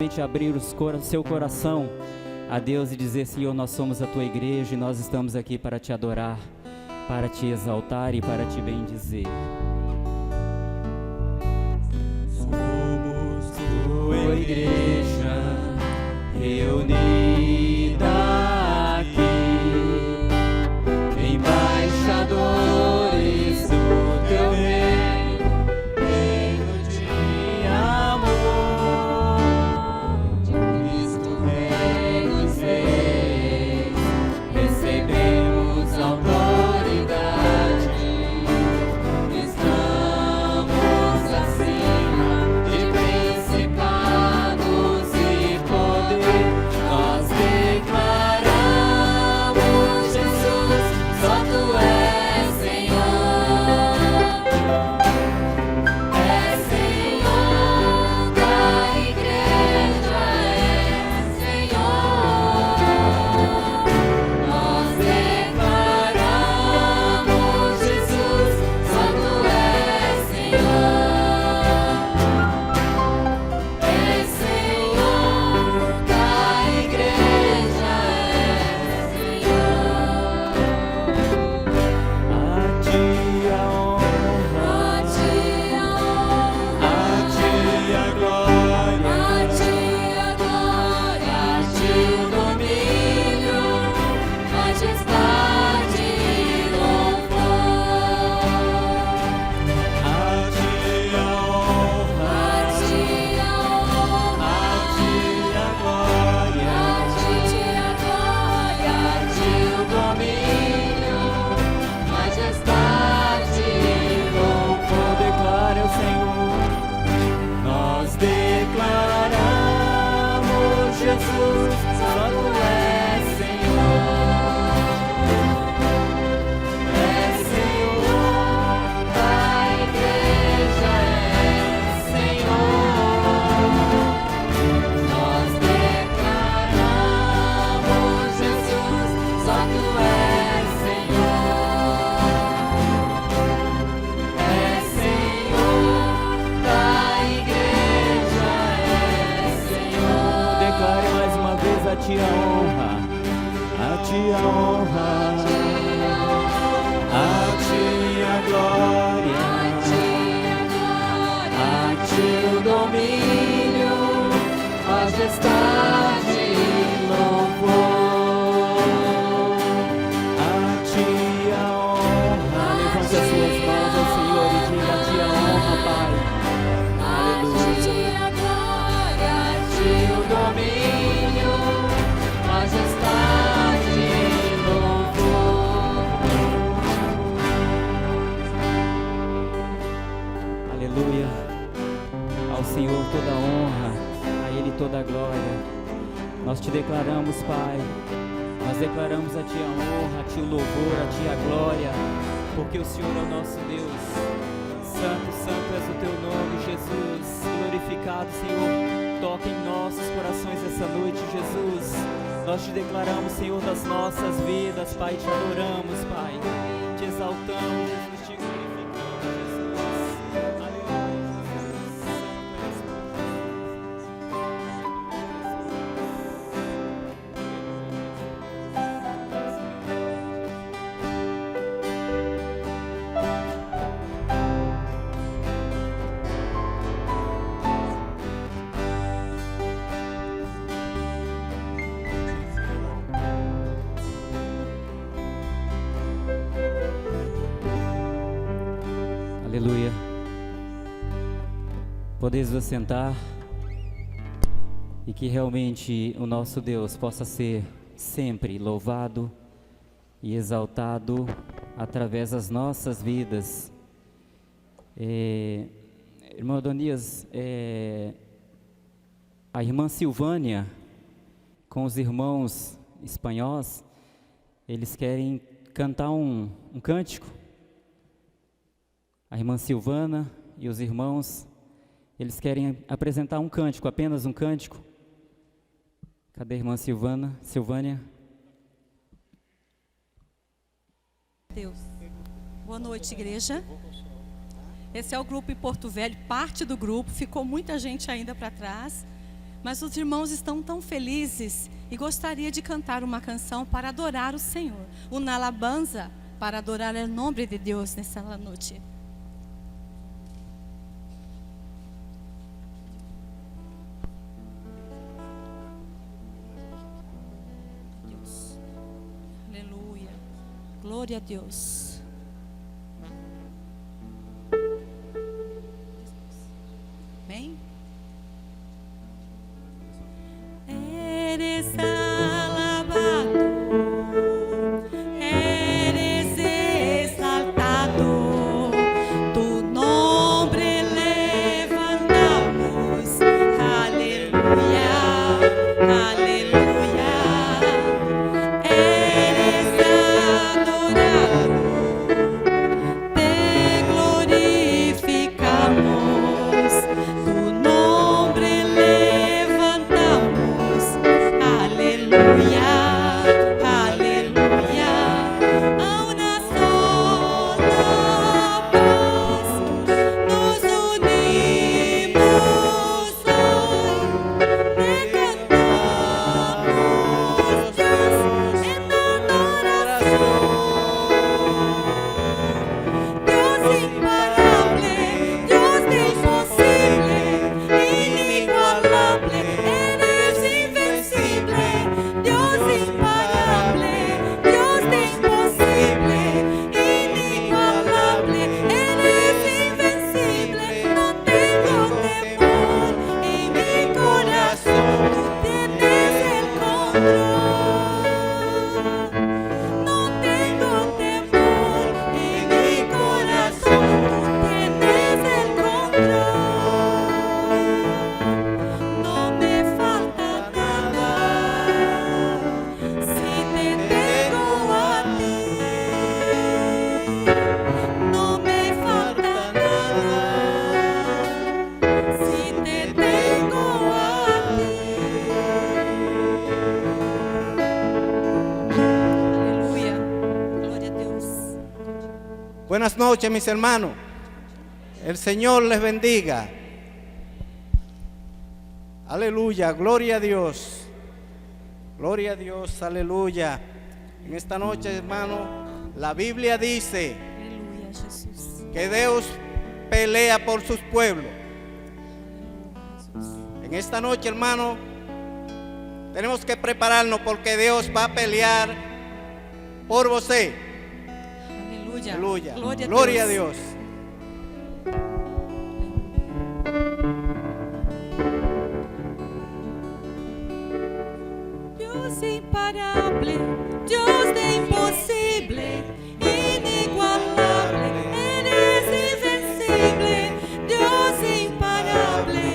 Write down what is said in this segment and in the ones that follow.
Abrir seu coração a Deus e dizer: Senhor, nós somos a tua igreja e nós estamos aqui para te adorar, para te exaltar e para te bendizer. Somos tua igreja reunida aqui, embaixadores do teu reino, reino de amor. Cristo Rei nos fez, recebemos autoridade, estamos acima de principados e poder. Nós declaramos, Jesus, só tu és Senhor, da igreja, Senhor. Nós declaramos, Jesus, só tu és Senhor, da igreja, Senhor. A ti a honra, a ti a glória, a ti o domínio, majestade e louvor. A ti a honra, a ti a glória, a ti o domínio, majestade e louvor. Declara o Senhor. Nós declaramos, Jesus, só tu és Senhor, da igreja, Senhor. Nós declaramos, Jesus, só tu és Senhor, da igreja, Senhor. Declare mais uma vez: a ti a honra, a ti a honra, a ti a glória, a ti o domínio, majestade e louvor. A ti a honra. Levante as suas mãos ao Senhor e diga: a ti a honra, Pai. Aleluia. A ti o domínio, majestade e louvor. Aleluia. Ao Senhor toda a honra, a Ele toda a glória. Nós te declaramos, Pai. Nós declaramos a ti a honra, a ti o louvor, a ti a glória, porque o Senhor é o nosso Deus. Santo, santo és o teu nome, Jesus. Glorificado, Senhor. Toca em nossos corações essa noite, Jesus. Nós te declaramos, Senhor, das nossas vidas, Pai. Te adoramos, Pai. Te exaltamos, Jesus. Te glorificamos, Jesus. Aleluia, Jesus. Aleluia. Podeis vos sentar e que realmente o nosso Deus possa ser sempre louvado e exaltado através das nossas vidas. Irmão Adonias, a irmã Silvânia com os irmãos espanhóis, eles querem cantar um cântico. A irmã Silvana e os irmãos, eles querem apresentar um cântico, apenas um cântico. Cadê a irmã Silvânia? Deus. Boa noite, igreja. Esse é o grupo em Porto Velho, parte do grupo, ficou muita gente ainda para trás. Mas os irmãos estão tão felizes e gostaria de cantar uma canção para adorar o Senhor. Uma alabanza para adorar o nome de Deus nessa noite. Deus. Aleluia. Glória a Deus. Amém? Eres alabado, eres exaltado, tu nombre levantamos, aleluya, aleluya, eres adorado, te glorificamos, tu nombre levantamos, aleluya, aleluya, a una sola voz nos unimos hoy, te cantamos Dios en adoración, Dios imparable, Dios de imposible, inigualable, eres invencible, Dios imparable, Dios de imposible, inigualable, eres invencible, no tengo temor en mi corazón, tú tienes el control, no tengo temor en mi corazón, tú tienes el control, no me falta nada, si te tengo a ti, no me falta nada, si te tengo a ti. Aleluya, gloria a Dios. Buenas noches, mis hermanos. El Señor les bendiga. Aleluya, gloria a Dios. Gloria a Dios, aleluya. En esta noche, hermano, la Biblia dice Aleluya, Jesús. que Dios pelea por sus pueblos. En esta noche, hermano, tenemos que prepararnos porque Dios va a pelear por usted. Aleluya. Aleluya. Gloria a Gloria a Dios. Dios. Dios imparable, Dios de imposible, inigualable, eres invencible, Dios imparable,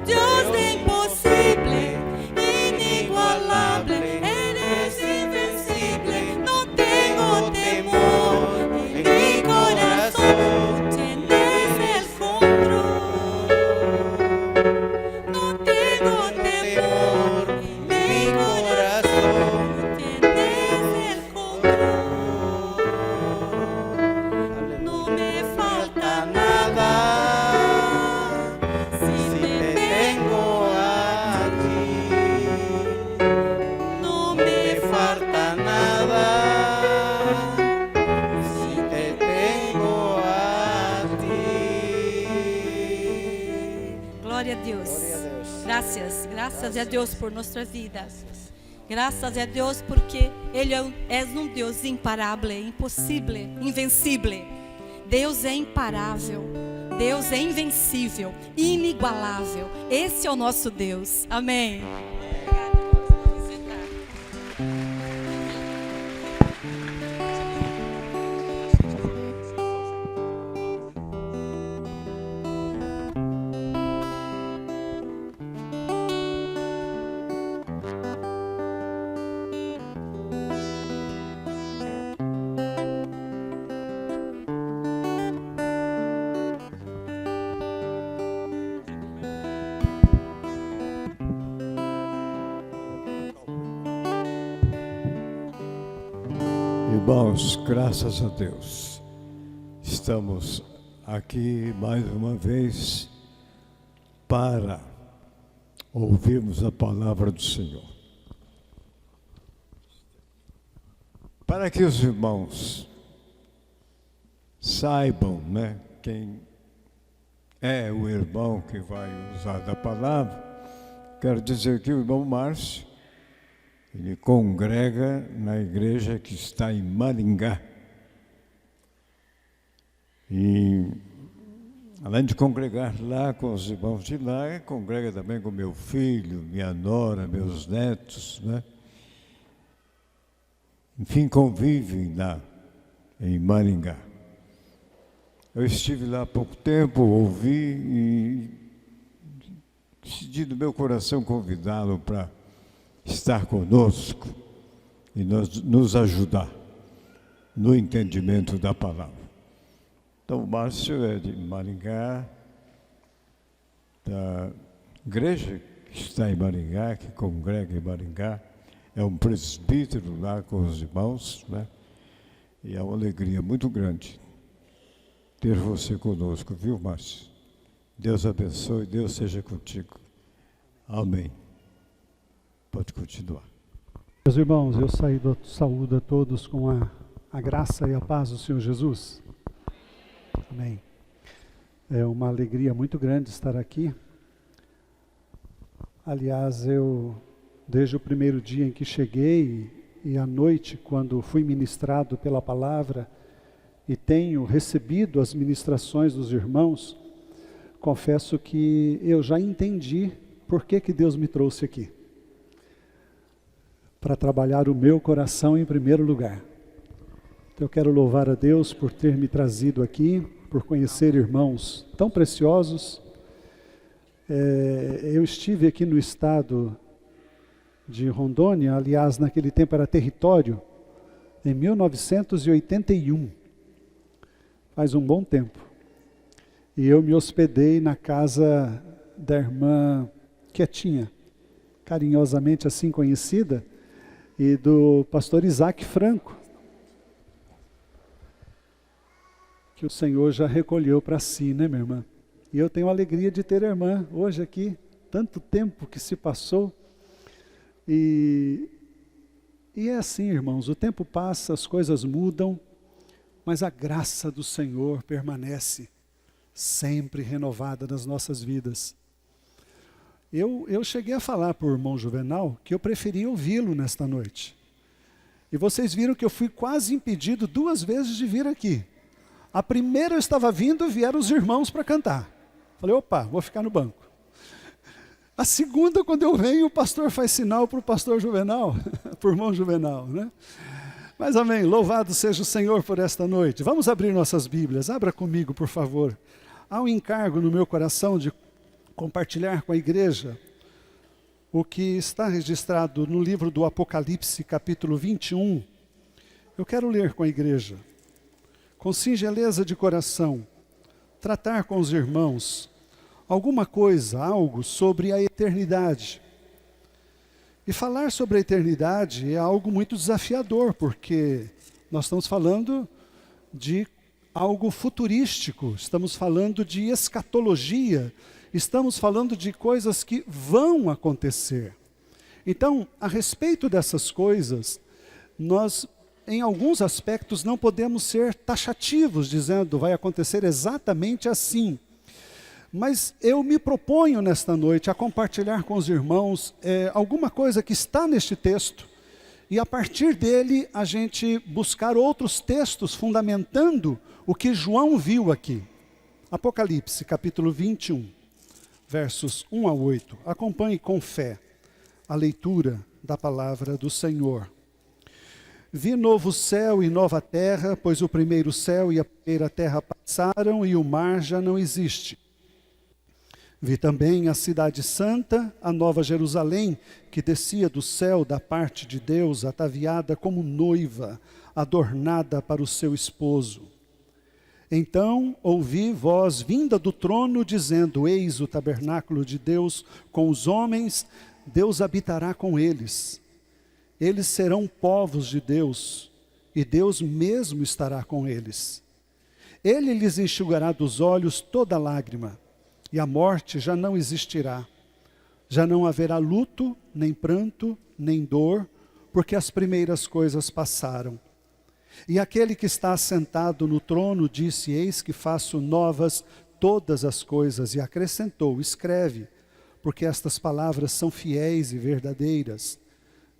Dios de imposible, inigualable, eres invencible, no tengo temor en mi corazón, tú tienes el control, no tengo temor en mi corazón, tú tienes el control, no me falta nada, si te tengo aquí, no me falta nada, si te tengo a ti. Glória a Deus. Glória a Deus. Graças a Deus por nossas vidas. Graças a Deus porque Ele é um Deus imparável, impossível, invencível. Deus é imparável. Deus é invencível, inigualável. Esse é o nosso Deus. Amém. Irmãos, graças a Deus, estamos aqui mais uma vez para ouvirmos a palavra do Senhor. Para que os irmãos saibam, né, quem é o irmão que vai usar da palavra, quero dizer que o irmão Márcio, ele congrega na igreja que está em Maringá. E, além de congregar lá com os irmãos de lá, congrega também com meu filho, minha nora, meus netos, né? Enfim, convivem lá em Maringá. Eu estive lá há pouco tempo, ouvi e decidi no meu coração convidá-lo para estar conosco e nos ajudar no entendimento da palavra. Então, o Márcio é de Maringá, da igreja que está em Maringá, que congrega em Maringá, é um presbítero lá com os irmãos, né? E é uma alegria muito grande ter você conosco, viu, Márcio? Deus abençoe, Deus seja contigo. Amém. Pode continuar. Meus irmãos, eu saúdo a todos com a graça e a paz do Senhor Jesus. Amém. É uma alegria muito grande estar aqui. Aliás, desde o primeiro dia em que cheguei e à noite, quando fui ministrado pela palavra e tenho recebido as ministrações dos irmãos, confesso que eu já entendi por que Deus me trouxe aqui. Para trabalhar o meu coração em primeiro lugar. Então eu quero louvar a Deus por ter me trazido aqui, por conhecer irmãos tão preciosos. Eu estive aqui no estado de Rondônia, aliás, naquele tempo era território, em 1981. Faz um bom tempo. E eu me hospedei na casa da irmã Quietinha, carinhosamente assim conhecida, e do pastor Isaac Franco, que o Senhor já recolheu para si, né, minha irmã? E eu tenho a alegria de ter a irmã hoje aqui, tanto tempo que se passou. E é assim, irmãos, o tempo passa, as coisas mudam, mas a graça do Senhor permanece sempre renovada nas nossas vidas. Eu cheguei a falar para o irmão Juvenal que eu preferia ouvi-lo nesta noite. E vocês viram que eu fui quase impedido 2 vezes de vir aqui. A primeira eu estava vindo, vieram os irmãos para cantar. Falei, opa, vou ficar no banco. A segunda, quando eu venho, o pastor faz sinal para o pastor Juvenal, para o irmão Juvenal, né? Mas amém, louvado seja o Senhor por esta noite. Vamos abrir nossas Bíblias, abra comigo, por favor. Há um encargo no meu coração de compartilhar com a igreja o que está registrado no livro do Apocalipse, capítulo 21. Eu quero ler com a igreja, com singeleza de coração, tratar com os irmãos alguma coisa, algo sobre a eternidade. E falar sobre a eternidade é algo muito desafiador, porque nós estamos falando de algo futurístico, estamos falando de escatologia, estamos falando de coisas que vão acontecer. Então, a respeito dessas coisas, nós, em alguns aspectos, não podemos ser taxativos, dizendo vai acontecer exatamente assim. Mas eu me proponho nesta noite a compartilhar com os irmãos alguma coisa que está neste texto, e a partir dele a gente buscar outros textos fundamentando o que João viu aqui. Apocalipse, capítulo 21, versos 1 a 8. Acompanhe com fé a leitura da palavra do Senhor. Vi novo céu e nova terra, pois o primeiro céu e a primeira terra passaram e o mar já não existe. Vi também a cidade santa, a nova Jerusalém, que descia do céu da parte de Deus, ataviada como noiva, adornada para o seu esposo. Então ouvi voz vinda do trono, dizendo, eis o tabernáculo de Deus com os homens, Deus habitará com eles. Eles serão povos de Deus, e Deus mesmo estará com eles. Ele lhes enxugará dos olhos toda lágrima, e a morte já não existirá. Já não haverá luto, nem pranto, nem dor, porque as primeiras coisas passaram. E aquele que está assentado no trono disse: eis que faço novas todas as coisas. E acrescentou: escreve, porque estas palavras são fiéis e verdadeiras.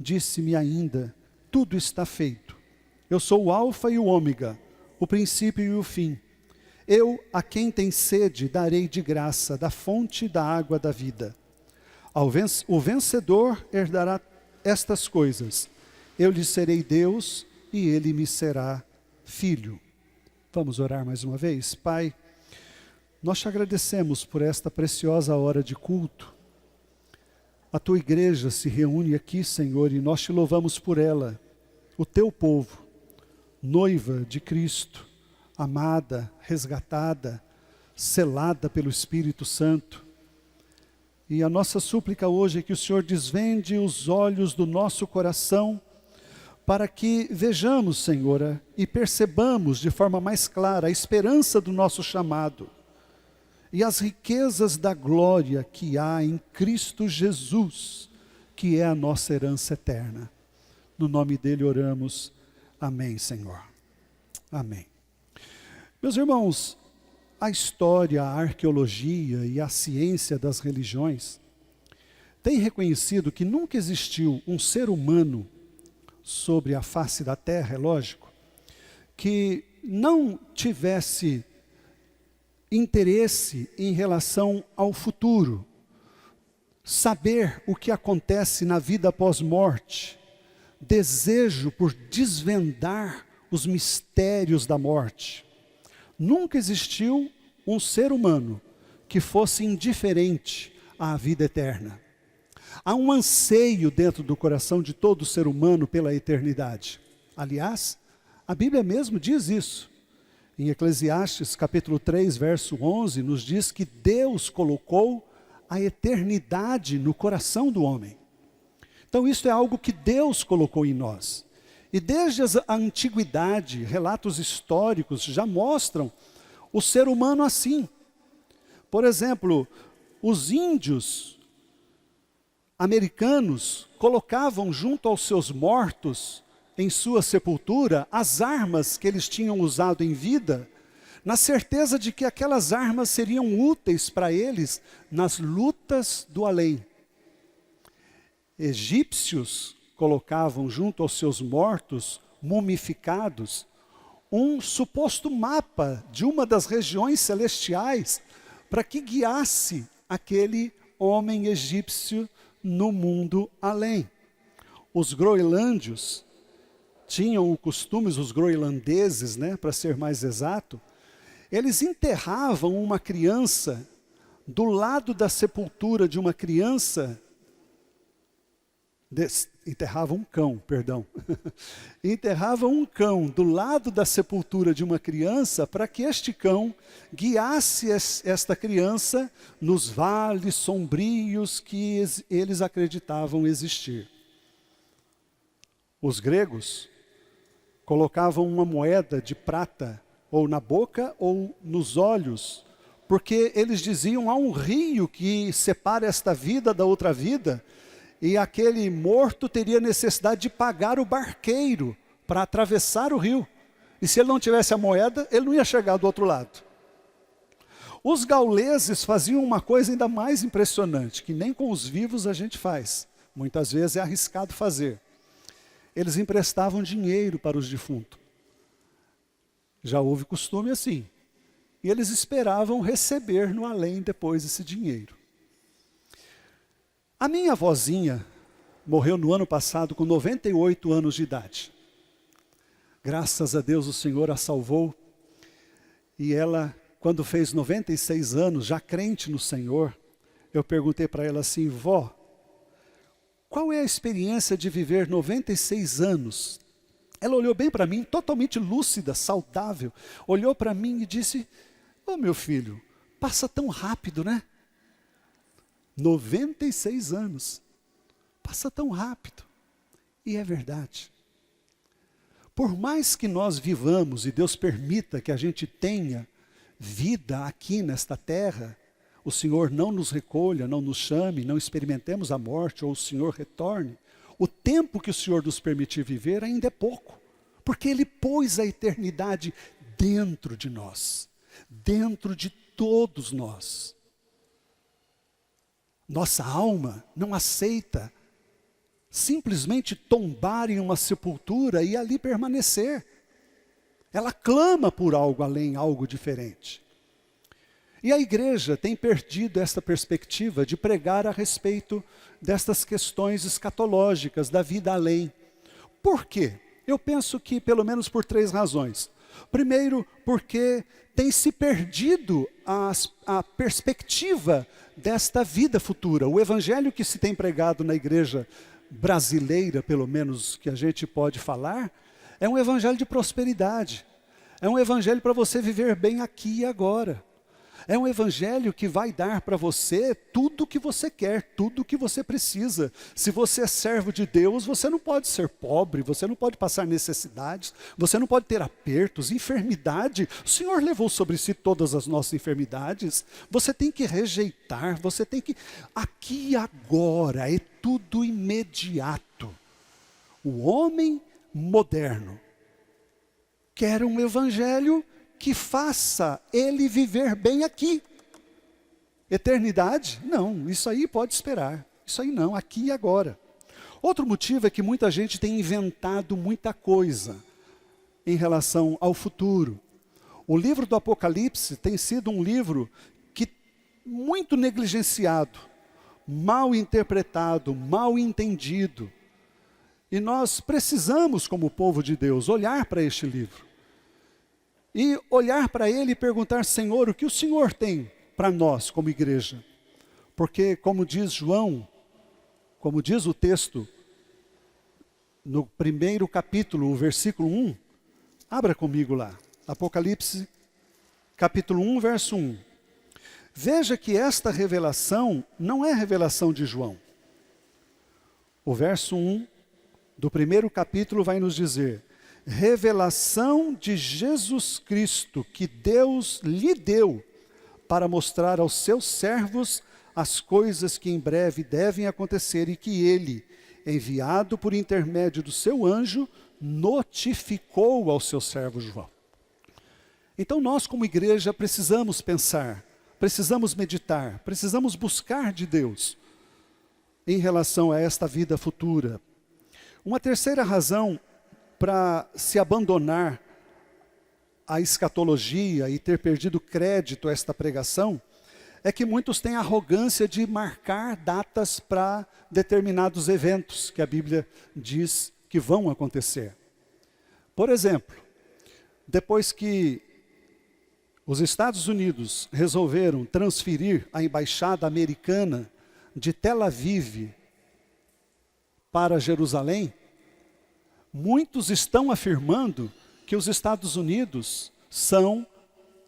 Disse-me ainda: tudo está feito. Eu sou o Alfa e o Ômega, o princípio e o fim. Eu, a quem tem sede, darei de graça da fonte da água da vida. O vencedor herdará estas coisas. Eu lhe serei Deus e ele me será filho. Vamos orar mais uma vez? Pai, nós te agradecemos por esta preciosa hora de culto. A tua igreja se reúne aqui, Senhor, e nós te louvamos por ela. O teu povo, noiva de Cristo, amada, resgatada, selada pelo Espírito Santo. E a nossa súplica hoje é que o Senhor desvende os olhos do nosso coração, para que vejamos, Senhor, e percebamos de forma mais clara a esperança do nosso chamado e as riquezas da glória que há em Cristo Jesus, que é a nossa herança eterna. No nome dele oramos. Amém, Senhor. Amém. Meus irmãos, a história, a arqueologia e a ciência das religiões têm reconhecido que nunca existiu um ser humano sobre a face da terra, é lógico, que não tivesse interesse em relação ao futuro, saber o que acontece na vida pós-morte, desejo por desvendar os mistérios da morte. Nunca existiu um ser humano que fosse indiferente à vida eterna. Há um anseio dentro do coração de todo ser humano pela eternidade. Aliás, a Bíblia mesmo diz isso. Em Eclesiastes capítulo 3, verso 11, nos diz que Deus colocou a eternidade no coração do homem. Então isso é algo que Deus colocou em nós. E desde a antiguidade, relatos históricos já mostram o ser humano assim. Por exemplo, os índios americanos colocavam junto aos seus mortos, em sua sepultura, as armas que eles tinham usado em vida, na certeza de que aquelas armas seriam úteis para eles nas lutas do além. Egípcios colocavam junto aos seus mortos, mumificados, um suposto mapa de uma das regiões celestiais, para que guiasse aquele homem egípcio no mundo além. Os groenlândios tinham o costume, os groenlandeses, para ser mais exato, eles enterravam uma criança do lado da sepultura de uma criança, enterravam um cão, perdão. Enterravam um cão do lado da sepultura de uma criança para que este cão guiasse esta criança nos vales sombrios que eles acreditavam existir. Os gregos colocavam uma moeda de prata ou na boca ou nos olhos, porque eles diziam: há um rio que separa esta vida da outra vida, e aquele morto teria necessidade de pagar o barqueiro para atravessar o rio. E se ele não tivesse a moeda, ele não ia chegar do outro lado. Os gauleses faziam uma coisa ainda mais impressionante, que nem com os vivos a gente faz. Muitas vezes é arriscado fazer. Eles emprestavam dinheiro para os defuntos. Já houve costume assim. E eles esperavam receber no além depois esse dinheiro. A minha avózinha morreu no ano passado com 98 anos de idade. Graças a Deus o Senhor a salvou. E ela, quando fez 96 anos, já crente no Senhor, eu perguntei para ela assim: vó, qual é a experiência de viver 96 anos? Ela olhou bem para mim, totalmente lúcida, saudável, olhou para mim e disse: ô meu filho, passa tão rápido, né? 96 anos, passa tão rápido. E é verdade. Por mais que nós vivamos e Deus permita que a gente tenha vida aqui nesta terra, o Senhor não nos recolha, não nos chame, não experimentemos a morte, ou o Senhor retorne, o tempo que o Senhor nos permitir viver ainda é pouco, porque Ele pôs a eternidade dentro de nós, dentro de todos nós. Nossa alma não aceita simplesmente tombar em uma sepultura e ali permanecer. Ela clama por algo além, algo diferente. E a igreja tem perdido essa perspectiva de pregar a respeito destas questões escatológicas, da vida além. Por quê? Eu penso que pelo menos por 3 razões. Primeiro, porque tem se perdido a perspectiva desta vida futura. O evangelho que se tem pregado na igreja brasileira, pelo menos que a gente pode falar, é um evangelho de prosperidade. É um evangelho para você viver bem aqui e agora. É um evangelho que vai dar para você tudo o que você quer, tudo o que você precisa. Se você é servo de Deus, você não pode ser pobre, você não pode passar necessidades, você não pode ter apertos, enfermidade. O Senhor levou sobre si todas as nossas enfermidades. Você tem que rejeitar, você tem que... Aqui e agora, é tudo imediato. O homem moderno quer um evangelho que faça ele viver bem aqui. Eternidade? Não, isso aí pode esperar. Isso aí não, aqui e agora. Outro motivo é que muita gente tem inventado muita coisa em relação ao futuro. O livro do Apocalipse tem sido um livro que muito negligenciado, mal interpretado, mal entendido. E nós precisamos, como povo de Deus, olhar para este livro. E olhar para ele e perguntar, Senhor, o que o Senhor tem para nós como igreja? Porque, como diz João, como diz o texto, no primeiro capítulo, o versículo 1, abra comigo lá, Apocalipse, capítulo 1, verso 1. Veja que esta revelação não é revelação de João. O verso 1 do primeiro capítulo vai nos dizer, revelação de Jesus Cristo, que Deus lhe deu para mostrar aos seus servos as coisas que em breve devem acontecer e que ele, enviado por intermédio do seu anjo, notificou ao seu servo João. Então nós como igreja precisamos pensar, precisamos meditar, precisamos buscar de Deus em relação a esta vida futura. Uma terceira razão para se abandonar a escatologia e ter perdido crédito a esta pregação, é que muitos têm a arrogância de marcar datas para determinados eventos que a Bíblia diz que vão acontecer. Por exemplo, depois que os Estados Unidos resolveram transferir a embaixada americana de Tel Aviv para Jerusalém, muitos estão afirmando que os Estados Unidos são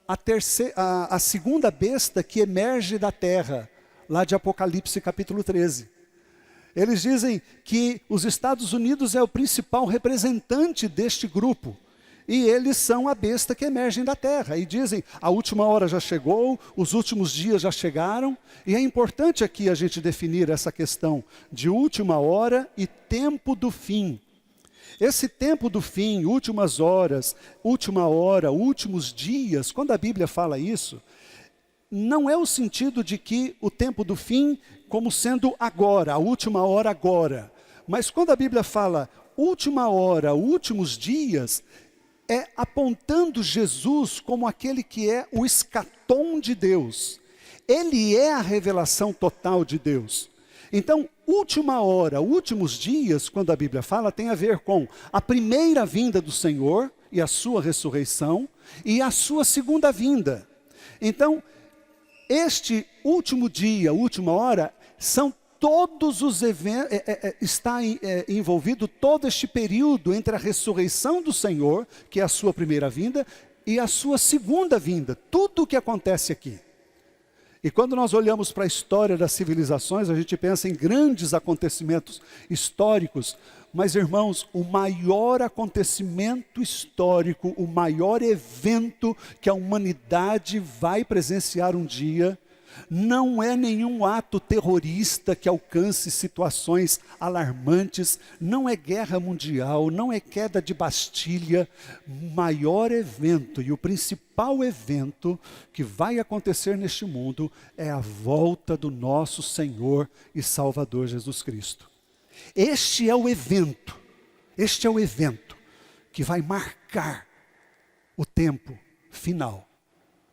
a segunda besta que emerge da terra, lá de Apocalipse capítulo 13. Eles dizem que os Estados Unidos é o principal representante deste grupo, e eles são a besta que emerge da terra. E dizem, a última hora já chegou, os últimos dias já chegaram, e é importante aqui a gente definir essa questão de última hora e tempo do fim. Esse tempo do fim, últimas horas, última hora, últimos dias, quando a Bíblia fala isso, não é o sentido de que o tempo do fim como sendo agora, a última hora agora. Mas quando a Bíblia fala última hora, últimos dias, é apontando Jesus como aquele que é o escatom de Deus. Ele é a revelação total de Deus. Então, última hora, últimos dias, quando a Bíblia fala, tem a ver com a primeira vinda do Senhor e a sua ressurreição e a sua segunda vinda. Então, este último dia, última hora, são todos os eventos, está envolvido todo este período entre a ressurreição do Senhor, que é a sua primeira vinda, e a sua segunda vinda, tudo o que acontece aqui. E quando nós olhamos para a história das civilizações, a gente pensa em grandes acontecimentos históricos, mas irmãos, o maior acontecimento histórico, o maior evento que a humanidade vai presenciar um dia, Não é nenhum ato terrorista que alcance situações alarmantes, não é guerra mundial, não é queda de Bastilha. O maior evento e o principal evento que vai acontecer neste mundo é a volta do nosso Senhor e Salvador Jesus Cristo. Este é o evento que vai marcar o tempo final,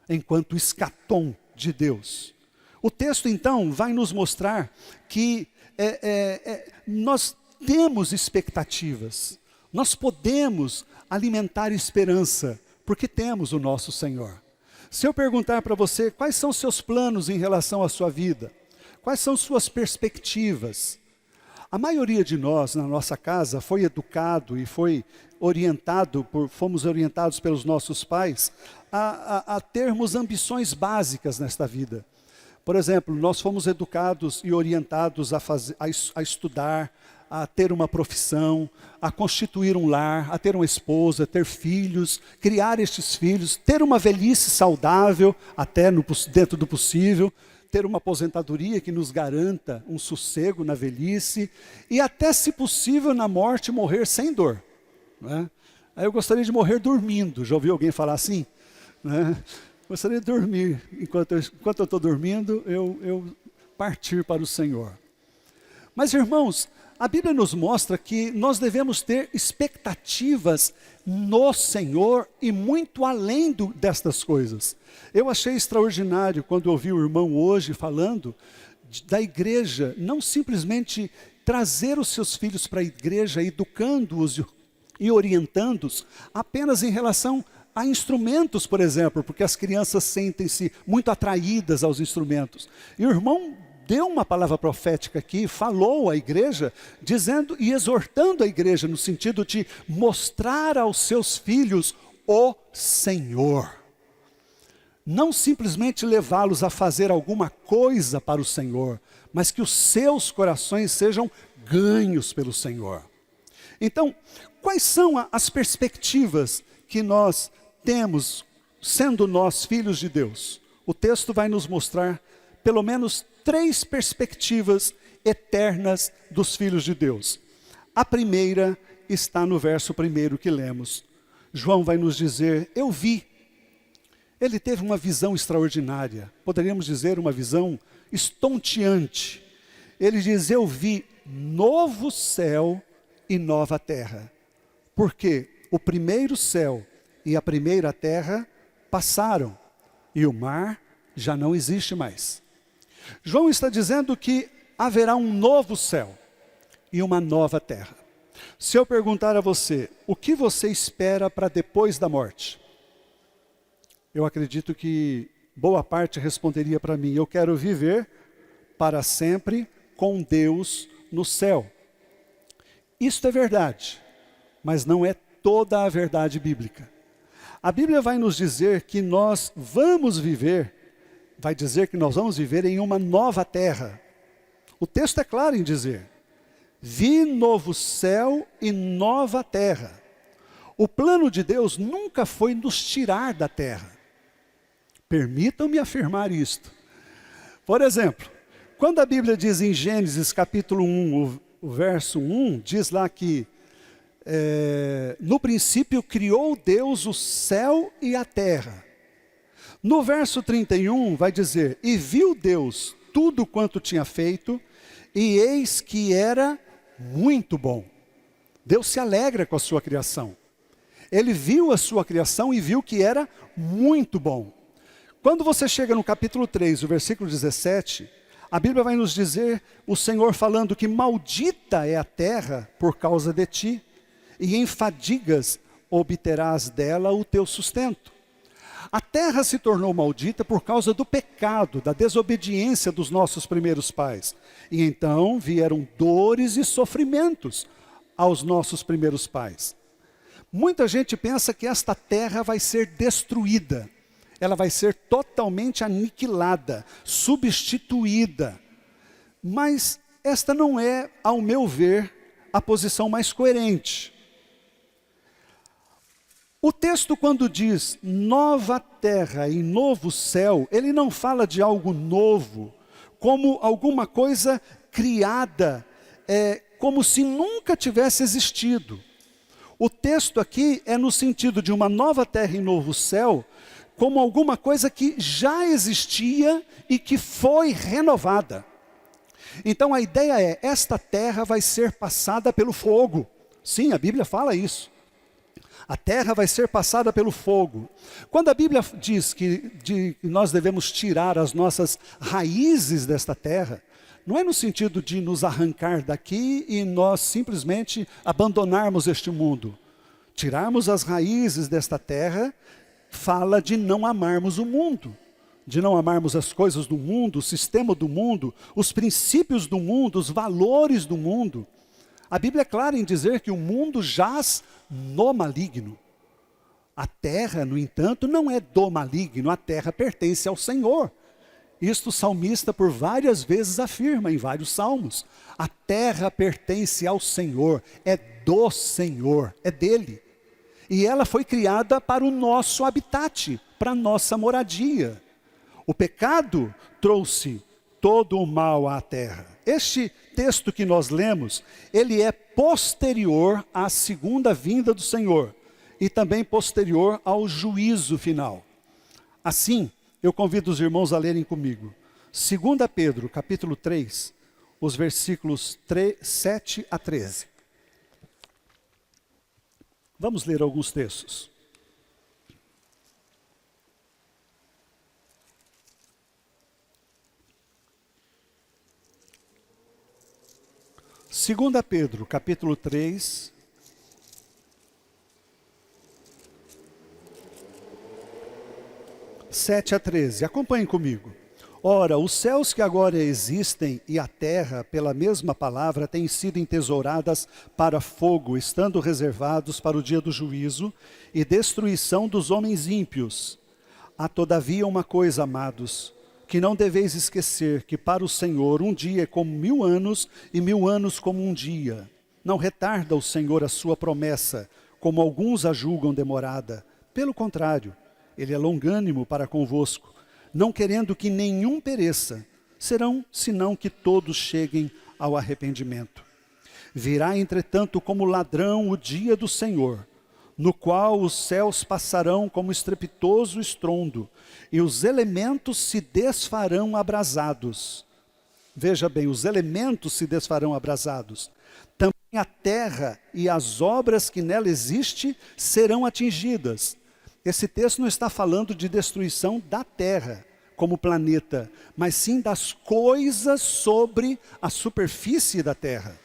enquanto escatom de Deus. O texto então vai nos mostrar que nós temos expectativas, nós podemos alimentar esperança, porque temos o nosso Senhor. Se eu perguntar para você quais são os seus planos em relação à sua vida, quais são suas perspectivas, a maioria de nós na nossa casa foi educado e fomos orientados pelos nossos pais a termos ambições básicas nesta vida. Por exemplo, nós fomos educados e orientados a estudar, a ter uma profissão, a constituir um lar, a ter uma esposa, ter filhos, criar estes filhos, ter uma velhice saudável, até dentro do possível, ter uma aposentadoria que nos garanta um sossego na velhice e até, se possível, na morte, morrer sem dor. Né? Aí eu gostaria de morrer dormindo. Já ouviu alguém falar assim? Né? Gostaria de dormir. Enquanto eu estou dormindo, eu partir para o Senhor. Mas, irmãos, a Bíblia nos mostra que nós devemos ter expectativas no Senhor e muito além destas coisas. Eu achei extraordinário quando ouvi o irmão hoje falando da igreja, não simplesmente trazer os seus filhos para a igreja, educando-os e orientando-os apenas em relação a instrumentos, por exemplo, porque as crianças sentem-se muito atraídas aos instrumentos. E o irmão deu uma palavra profética aqui, falou à igreja, dizendo e exortando a igreja no sentido de mostrar aos seus filhos o Senhor. Não simplesmente levá-los a fazer alguma coisa para o Senhor, mas que os seus corações sejam ganhos pelo Senhor. Então, quais são as perspectivas que nós temos, sendo nós filhos de Deus? O texto vai nos mostrar pelo menos 3 perspectivas eternas dos filhos de Deus. A primeira está no verso 1 que lemos. João vai nos dizer, eu vi. Ele teve uma visão extraordinária, poderíamos dizer uma visão estonteante. Ele diz, eu vi novo céu e nova terra. Porque o primeiro céu e a primeira terra passaram e o mar já não existe mais. João está dizendo que haverá um novo céu e uma nova terra. Se eu perguntar a você, o que você espera para depois da morte? Eu acredito que boa parte responderia para mim, eu quero viver para sempre com Deus no céu. Isto é verdade, mas não é toda a verdade bíblica. A Bíblia vai nos dizer que nós vamos viver, vai dizer que nós vamos viver em uma nova terra. O texto é claro em dizer, vi novo céu e nova terra. O plano de Deus nunca foi nos tirar da terra. Permitam-me afirmar isto. Por exemplo, quando a Bíblia diz em Gênesis capítulo 1, o verso 1, diz lá que no princípio criou Deus o céu e a terra. No verso 31 vai dizer, e viu Deus tudo quanto tinha feito, e eis que era muito bom. Deus se alegra com a sua criação. Ele viu a sua criação e viu que era muito bom. Quando você chega no capítulo 3, o versículo 17, a Bíblia vai nos dizer, o Senhor falando que maldita é a terra por causa de ti, e em fadigas obterás dela o teu sustento. A terra se tornou maldita por causa do pecado, da desobediência dos nossos primeiros pais. E então vieram dores e sofrimentos aos nossos primeiros pais. Muita gente pensa que esta terra vai ser destruída. Ela vai ser totalmente aniquilada, substituída. Mas esta não é, ao meu ver, a posição mais coerente. O texto, quando diz nova terra e novo céu, ele não fala de algo novo, como alguma coisa criada, como se nunca tivesse existido. O texto aqui é no sentido de uma nova terra e novo céu, como alguma coisa que já existia e que foi renovada. Então a ideia é, esta terra vai ser passada pelo fogo. Sim, a Bíblia fala isso. A terra vai ser passada pelo fogo. Quando a Bíblia diz que nós devemos tirar as nossas raízes desta terra, não é no sentido de nos arrancar daqui e nós simplesmente abandonarmos este mundo. Tirarmos as raízes desta terra fala de não amarmos o mundo, de não amarmos as coisas do mundo, o sistema do mundo, os princípios do mundo, os valores do mundo. A Bíblia é clara em dizer que o mundo jaz no maligno. A terra, no entanto, não é do maligno, a terra pertence ao Senhor. Isto o salmista por várias vezes afirma em vários salmos. A terra pertence ao Senhor, é do Senhor, é dele. E ela foi criada para o nosso habitat, para a nossa moradia. O pecado trouxe todo o mal à terra. Este texto que nós lemos, ele é posterior à segunda vinda do Senhor e também posterior ao juízo final. Assim, eu convido os irmãos a lerem comigo. 2 Pedro, capítulo 3, os versículos 7 a 13. Vamos ler alguns textos. Segunda Pedro, capítulo 3, (7 a 13). Acompanhem comigo. Ora, os céus que agora existem e a terra, pela mesma palavra, têm sido entesouradas para fogo, estando reservados para o dia do juízo e destruição dos homens ímpios. Há todavia uma coisa, amados, que não deveis esquecer, que para o Senhor um dia é como 1000 anos e 1000 anos como um dia. Não retarda o Senhor a sua promessa, como alguns a julgam demorada. Pelo contrário, Ele é longânimo para convosco, não querendo que nenhum pereça, senão que todos cheguem ao arrependimento. Virá, entretanto, como ladrão o dia do Senhor, no qual os céus passarão como estrepitoso estrondo, e os elementos se desfarão abrasados. Veja bem, os elementos se desfarão abrasados. Também a terra e as obras que nela existem serão atingidas. Esse texto não está falando de destruição da terra como planeta, mas sim das coisas sobre a superfície da terra.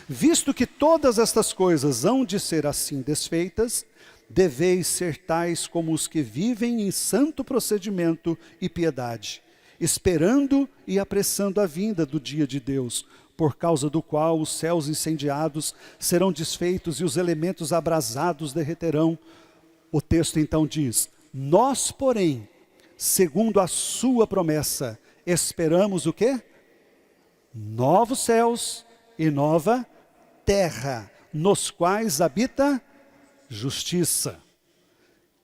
Visto que todas estas coisas hão de ser assim desfeitas, deveis ser tais como os que vivem em santo procedimento e piedade, esperando e apressando a vinda do dia de Deus, por causa do qual os céus incendiados serão desfeitos e os elementos abrasados derreterão. O texto então diz: nós, porém, segundo a sua promessa, esperamos o quê? Novos céus e nova terra, nos quais habita justiça.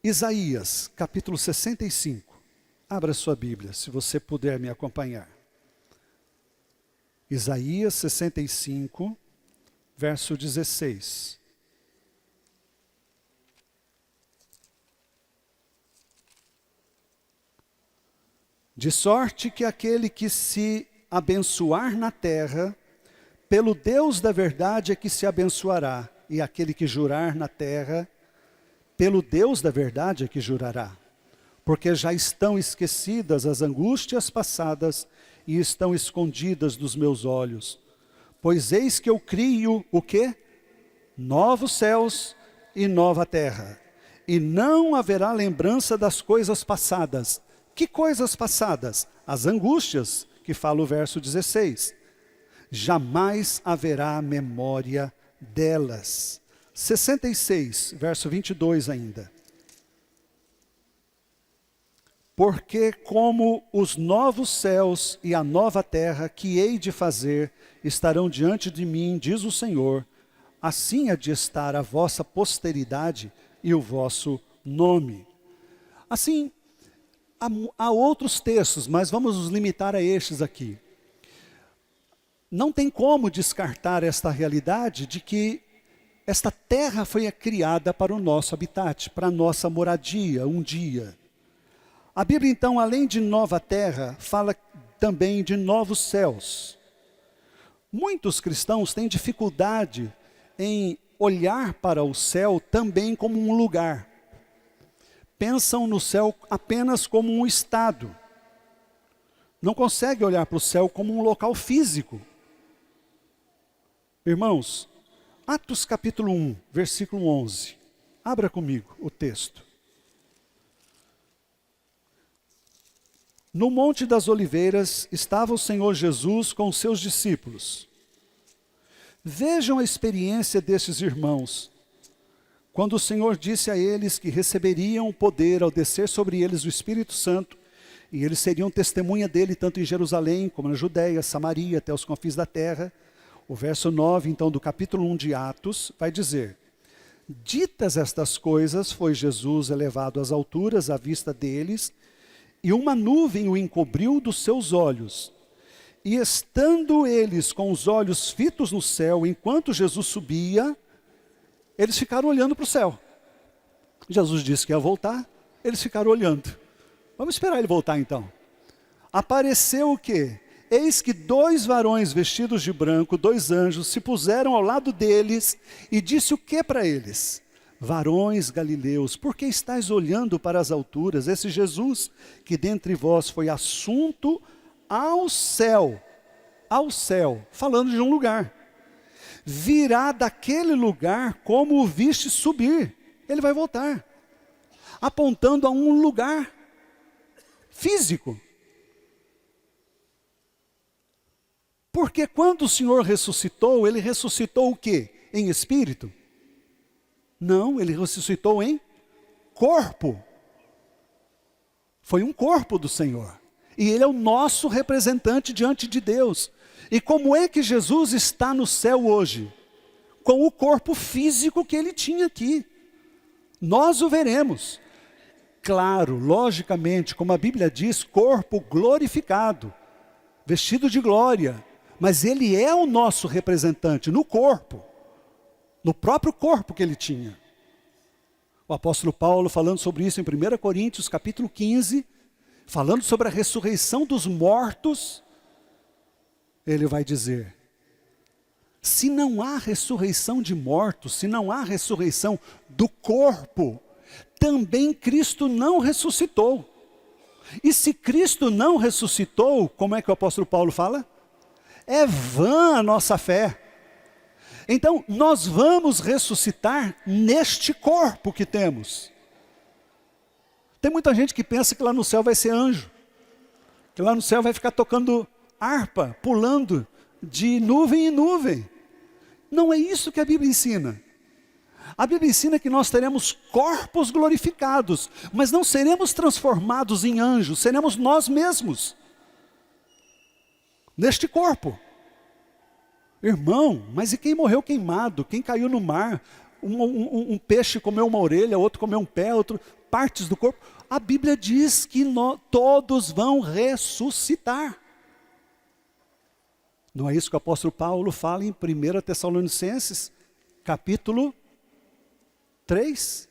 Isaías, capítulo 65. Abra sua Bíblia, se você puder me acompanhar. Isaías 65, verso 16. De sorte que aquele que se abençoar na terra, pelo Deus da verdade é que se abençoará, e aquele que jurar na terra, pelo Deus da verdade é que jurará. Porque já estão esquecidas as angústias passadas e estão escondidas dos meus olhos. Pois eis que eu crio o quê? Novos céus e nova terra. E não haverá lembrança das coisas passadas. Que coisas passadas? As angústias, que fala o verso 16. Jamais haverá memória delas. 66, verso 22 ainda. Porque como os novos céus e a nova terra que hei de fazer estarão diante de mim, diz o Senhor, assim há de estar a vossa posteridade e o vosso nome. Assim, há outros textos, mas vamos nos limitar a estes aqui. Não tem como descartar esta realidade de que esta terra foi criada para o nosso habitat, para a nossa moradia, um dia. A Bíblia, então, além de nova terra, fala também de novos céus. Muitos cristãos têm dificuldade em olhar para o céu também como um lugar. Pensam no céu apenas como um estado. Não conseguem olhar para o céu como um local físico. Irmãos, Atos capítulo 1, versículo 11. Abra comigo o texto. No Monte das Oliveiras estava o Senhor Jesus com os seus discípulos. Vejam a experiência destes irmãos. Quando o Senhor disse a eles que receberiam o poder ao descer sobre eles o Espírito Santo, e eles seriam testemunha dele tanto em Jerusalém como na Judéia, Samaria, até os confins da terra. O verso 9, então, do capítulo 1 de Atos, vai dizer: ditas estas coisas, foi Jesus elevado às alturas à vista deles, e uma nuvem o encobriu dos seus olhos. E estando eles com os olhos fitos no céu, enquanto Jesus subia, eles ficaram olhando para o céu. Jesus disse que ia voltar, eles ficaram olhando. Vamos esperar ele voltar então. Apareceu o quê? Eis que 2 varões vestidos de branco, 2 anjos, se puseram ao lado deles e disse o que para eles? Varões galileus, por que estáis olhando para as alturas? Esse Jesus que dentre vós foi assunto ao céu, falando de um lugar, virá daquele lugar como o viste subir. Ele vai voltar, apontando a um lugar físico. Porque quando o Senhor ressuscitou, ele ressuscitou o quê? Em espírito? Não, ele ressuscitou em corpo. Foi um corpo do Senhor. E ele é o nosso representante diante de Deus. E como é que Jesus está no céu hoje? Com o corpo físico que ele tinha aqui. Nós o veremos. Claro, logicamente, como a Bíblia diz, corpo glorificado, vestido de glória. Mas ele é o nosso representante no corpo, no próprio corpo que ele tinha. O apóstolo Paulo, falando sobre isso em 1 Coríntios, capítulo 15, falando sobre a ressurreição dos mortos, ele vai dizer: se não há ressurreição de mortos, se não há ressurreição do corpo, também Cristo não ressuscitou. E se Cristo não ressuscitou, como é que o apóstolo Paulo fala? É vã a nossa fé. Então, nós vamos ressuscitar neste corpo que temos. Tem muita gente que pensa que lá no céu vai ser anjo, que lá no céu vai ficar tocando harpa, pulando de nuvem em nuvem. Não é isso que a Bíblia ensina. A Bíblia ensina que nós teremos corpos glorificados, mas não seremos transformados em anjos, seremos nós mesmos. Neste corpo. Irmão, mas e quem morreu queimado? Quem caiu no mar? Um peixe comeu uma orelha, outro comeu um pé, outro partes do corpo. A Bíblia diz que todos vão ressuscitar. Não é isso que o apóstolo Paulo fala em 1 Tessalonicenses, capítulo 3?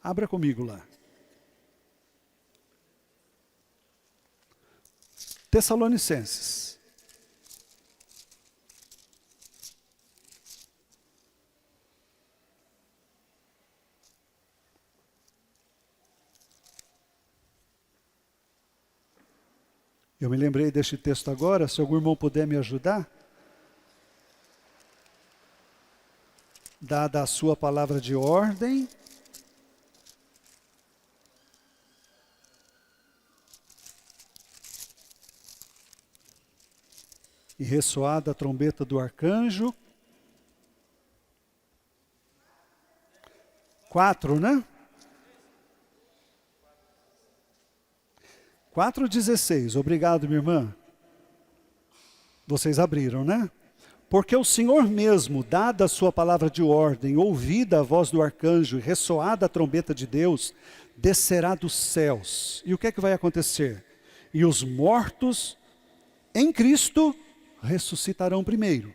Abra comigo lá. Tessalonicenses. Eu me lembrei deste texto agora, se algum irmão puder me ajudar. Dada a sua palavra de ordem. E ressoada a trombeta do arcanjo. 4, né? 4:16. Obrigado, minha irmã. Vocês abriram, né? Porque o Senhor mesmo, dada a sua palavra de ordem, ouvida a voz do arcanjo e ressoada a trombeta de Deus, descerá dos céus. E o que é que vai acontecer? E os mortos em Cristo ressuscitarão primeiro.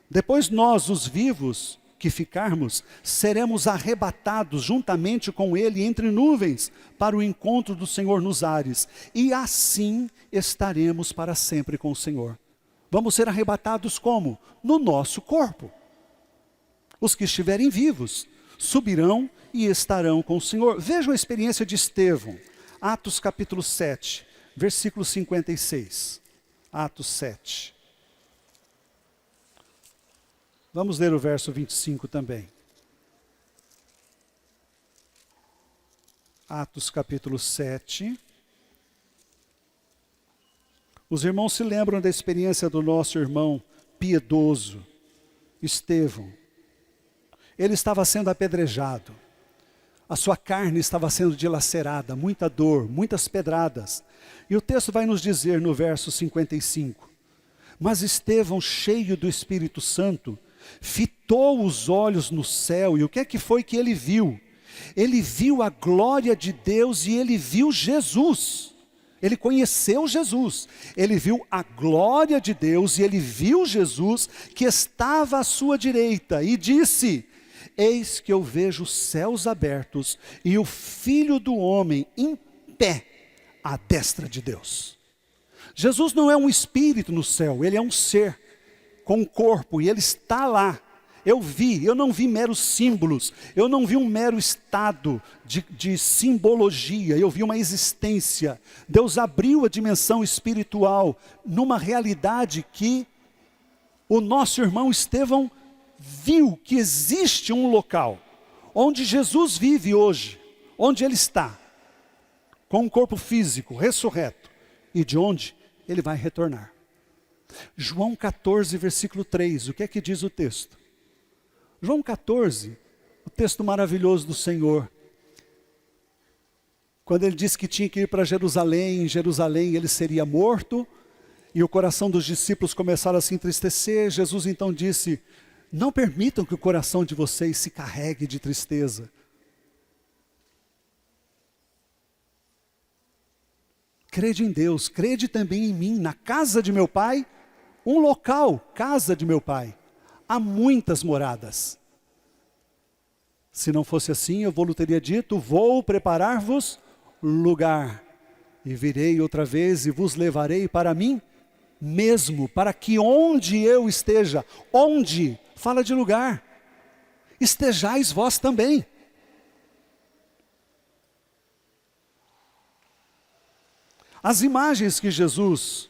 Depois nós, os vivos que ficarmos, seremos arrebatados juntamente com Ele entre nuvens para o encontro do Senhor nos ares. E assim estaremos para sempre com o Senhor. Vamos ser arrebatados como? No nosso corpo. Os que estiverem vivos subirão e estarão com o Senhor. Vejam a experiência de Estevão. Atos capítulo 7, versículo 56. Atos 7. Vamos ler o verso 25 também. Atos capítulo 7. Os irmãos se lembram da experiência do nosso irmão piedoso, Estevão. Ele estava sendo apedrejado. A sua carne estava sendo dilacerada, muita dor, muitas pedradas. E o texto vai nos dizer no verso 55. Mas Estevão, cheio do Espírito Santo, fitou os olhos no céu. E o que é que foi que ele viu? Ele viu a glória de Deus e ele viu Jesus. Ele conheceu Jesus. Ele viu a glória de Deus e ele viu Jesus que estava à sua direita. E disse: eis que eu vejo os céus abertos e o Filho do Homem em pé à destra de Deus. Jesus não é um espírito no céu, ele é um ser com um corpo e ele está lá. Eu não vi meros símbolos, eu não vi um mero estado de simbologia, eu vi uma existência. Deus abriu a dimensão espiritual numa realidade que o nosso irmão Estevão viu que existe um local onde Jesus vive hoje, onde ele está, com um corpo físico, ressurreto, e de onde ele vai retornar. João 14, versículo 3, o que é que diz o texto? João 14, o texto maravilhoso do Senhor, quando ele disse que tinha que ir para Jerusalém, em Jerusalém ele seria morto, e o coração dos discípulos começaram a se entristecer. Jesus então disse: não permitam que o coração de vocês se carregue de tristeza. Crede em Deus, crede também em mim. Na casa de meu pai, um local, casa de meu pai, há muitas moradas. Se não fosse assim, eu vou-lhe teria dito: vou preparar-vos lugar, e virei outra vez e vos levarei para mim mesmo, para que onde eu esteja, onde, fala de lugar, estejais vós também. As imagens que Jesus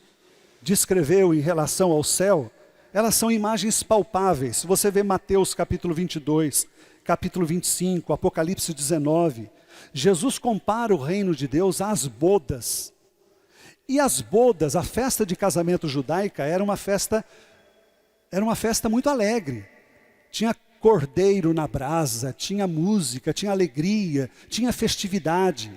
descreveu em relação ao céu, elas são imagens palpáveis. Se você vê Mateus capítulo 22, capítulo 25, Apocalipse 19, Jesus compara o reino de Deus às bodas. E as bodas, a festa de casamento judaica, era uma festa muito alegre. Tinha cordeiro na brasa, tinha música, tinha alegria, tinha festividade.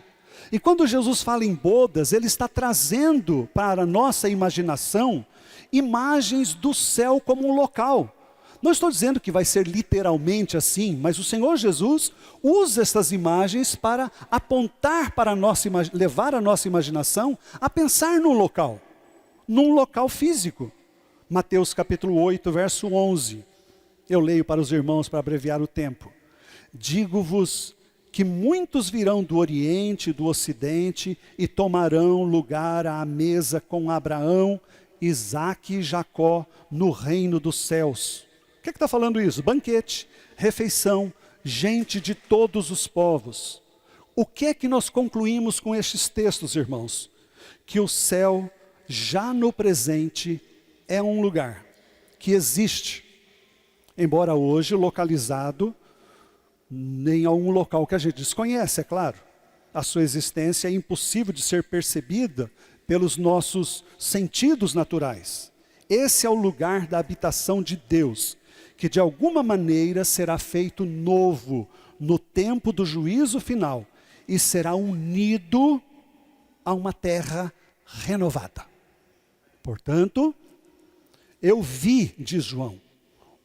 E quando Jesus fala em bodas, ele está trazendo para a nossa imaginação imagens do céu como um local. Não estou dizendo que vai ser literalmente assim, mas o Senhor Jesus usa essas imagens para apontar para a nossa, levar a nossa imaginação a pensar num local físico. Mateus capítulo 8, verso 11. Eu leio para os irmãos para abreviar o tempo. Digo-vos que muitos virão do Oriente e do Ocidente e tomarão lugar à mesa com Abraão, Isaque e Jacó no reino dos céus. O que está falando isso? Banquete, refeição, gente de todos os povos. O que é que nós concluímos com estes textos, irmãos? Que o céu, já no presente, é um lugar que existe, embora hoje localizado em algum local que a gente desconhece, é claro. A sua existência é impossível de ser percebida pelos nossos sentidos naturais. Esse é o lugar da habitação de Deus, que de alguma maneira será feito novo no tempo do juízo final e será unido a uma terra renovada. Portanto, Eu vi, diz João,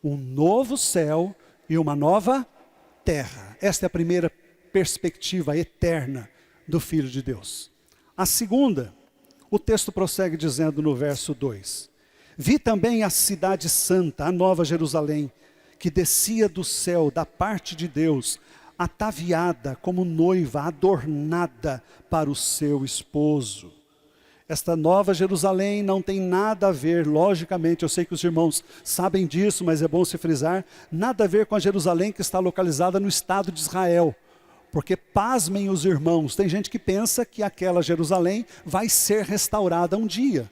um novo céu e uma nova terra. Esta é a primeira perspectiva eterna do Filho de Deus. A segunda, o texto prossegue dizendo no verso 2: vi também a cidade santa, a nova Jerusalém, que descia do céu da parte de Deus, ataviada como noiva, adornada para o seu esposo. Esta nova Jerusalém não tem nada a ver, logicamente, eu sei que os irmãos sabem disso, mas é bom se frisar, nada a ver com a Jerusalém que está localizada no estado de Israel. Porque, pasmem os irmãos, tem gente que pensa que aquela Jerusalém vai ser restaurada um dia.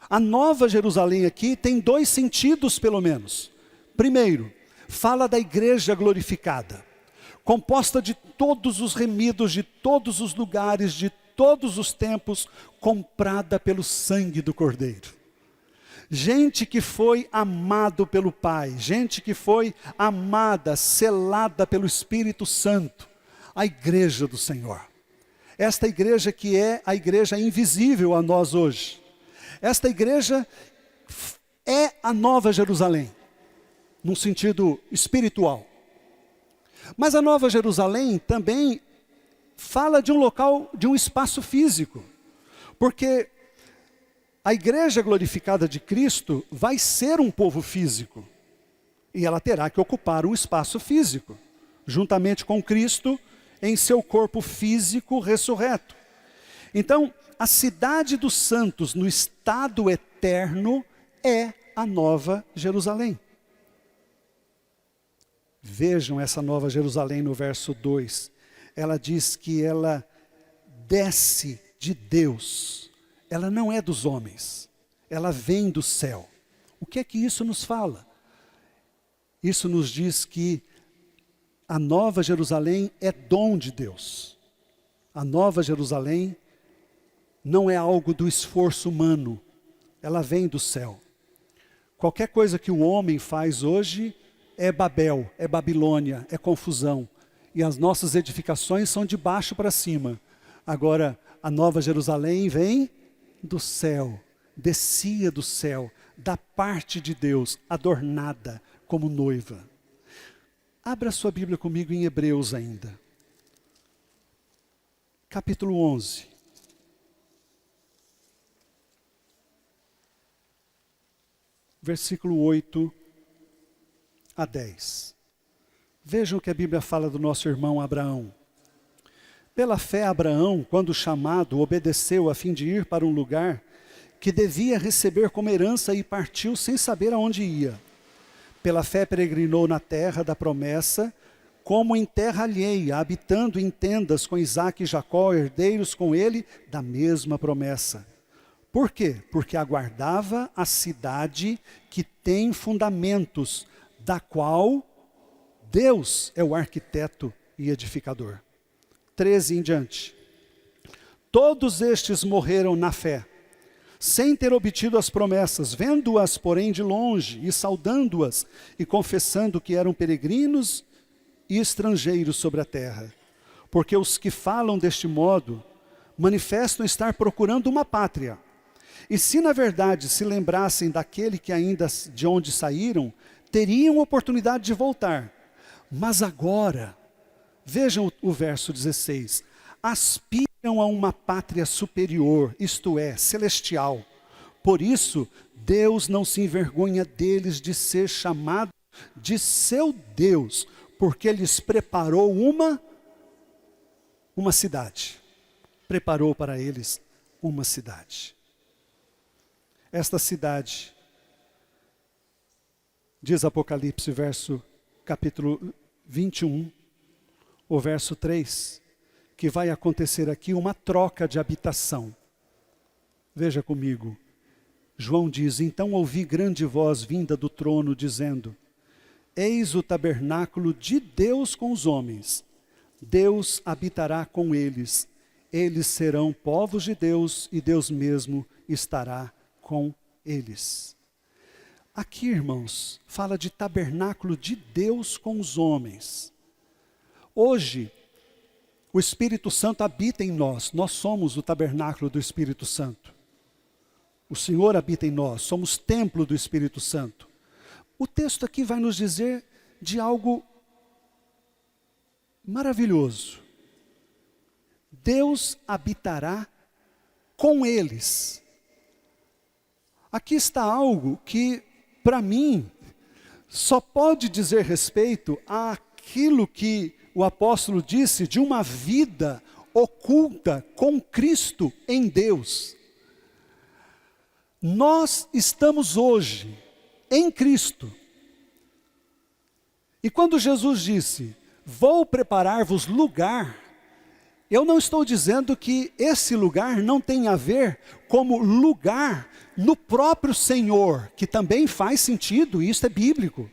A nova Jerusalém aqui tem dois sentidos, pelo menos. Primeiro, fala da igreja glorificada, composta de todos os remidos, de todos os lugares, de todos os tempos, comprada pelo sangue do Cordeiro. Gente que foi amado pelo Pai, gente que foi amada, selada pelo Espírito Santo, a igreja do Senhor. Esta igreja que é a igreja invisível a nós hoje. Esta igreja é a nova Jerusalém, num sentido espiritual. Mas a nova Jerusalém também fala de um local, de um espaço físico. Porque a igreja glorificada de Cristo vai ser um povo físico. E ela terá que ocupar um espaço físico, juntamente com Cristo, em seu corpo físico ressurreto. Então, a cidade dos santos no estado eterno é a nova Jerusalém. Vejam essa nova Jerusalém no verso 2. Ela diz que ela desce de Deus. Ela não é dos homens. Ela vem do céu. O que é que isso nos fala? Isso nos diz que a nova Jerusalém é dom de Deus. A nova Jerusalém não é algo do esforço humano. Ela vem do céu. Qualquer coisa que o homem faz hoje é Babel, é Babilônia, é confusão. E as nossas edificações são de baixo para cima. Agora, a nova Jerusalém vem do céu, descia do céu, da parte de Deus, adornada como noiva. Abra sua Bíblia comigo em Hebreus ainda. Capítulo 11. Versículo 8 a 10. Vejam o que a Bíblia fala do nosso irmão Abraão. Pela fé, Abraão, quando chamado, obedeceu a fim de ir para um lugar que devia receber como herança e partiu sem saber aonde ia. Pela fé peregrinou na terra da promessa, como em terra alheia, habitando em tendas com Isaque e Jacó, herdeiros com ele da mesma promessa. Por quê? Porque aguardava a cidade que tem fundamentos, da qual Deus é o arquiteto e edificador. 13 em diante. Todos estes morreram na fé, sem ter obtido as promessas, vendo-as, porém, de longe, e saudando-as, e confessando que eram peregrinos e estrangeiros sobre a terra. Porque os que falam deste modo, manifestam estar procurando uma pátria. E se na verdade se lembrassem daquele que ainda de onde saíram, teriam oportunidade de voltar. Mas agora, vejam o verso 16, aspiram a uma pátria superior, isto é, celestial. Por isso, Deus não se envergonha deles de ser chamado de seu Deus, porque lhes preparou uma cidade. Preparou para eles uma cidade. Esta cidade, diz Apocalipse, capítulo 21, o verso 3, que vai acontecer aqui uma troca de habitação. Veja comigo. João diz, então ouvi grande voz vinda do trono dizendo, eis o tabernáculo de Deus com os homens. Deus habitará com eles. Eles serão povos de Deus e Deus mesmo estará com eles. Aqui, irmãos, fala de tabernáculo de Deus com os homens. Hoje, o Espírito Santo habita em nós. Nós somos o tabernáculo do Espírito Santo. O Senhor habita em nós, somos templo do Espírito Santo. O texto aqui vai nos dizer de algo maravilhoso. Deus habitará com eles. Aqui está algo que, para mim, só pode dizer respeito àquilo que o apóstolo disse de uma vida oculta com Cristo em Deus. Nós estamos hoje em Cristo. E quando Jesus disse, vou preparar-vos lugar, eu não estou dizendo que esse lugar não tem a ver como lugar no próprio Senhor, que também faz sentido, e isso é bíblico.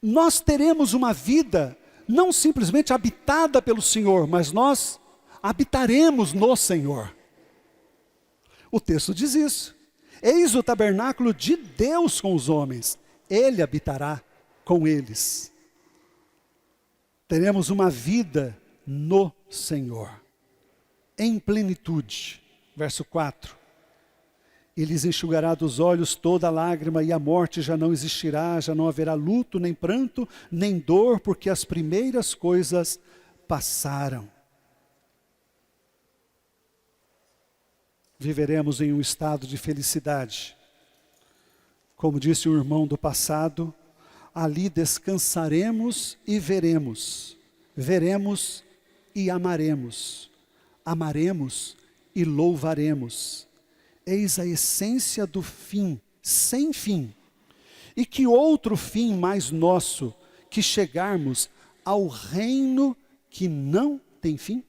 Nós teremos uma vida não simplesmente habitada pelo Senhor, mas nós habitaremos no Senhor. O texto diz isso. Eis o tabernáculo de Deus com os homens. Ele habitará com eles. Teremos uma vida no Senhor, em plenitude. Verso 4. E lhes enxugará dos olhos toda lágrima, e a morte já não existirá, já não haverá luto, nem pranto, nem dor, porque as primeiras coisas passaram. Viveremos em um estado de felicidade. Como disse o irmão do passado, ali descansaremos e veremos. Veremos e amaremos. Amaremos e louvaremos. Eis a essência do fim, sem fim. E que outro fim mais nosso, que chegarmos ao reino que não tem fim?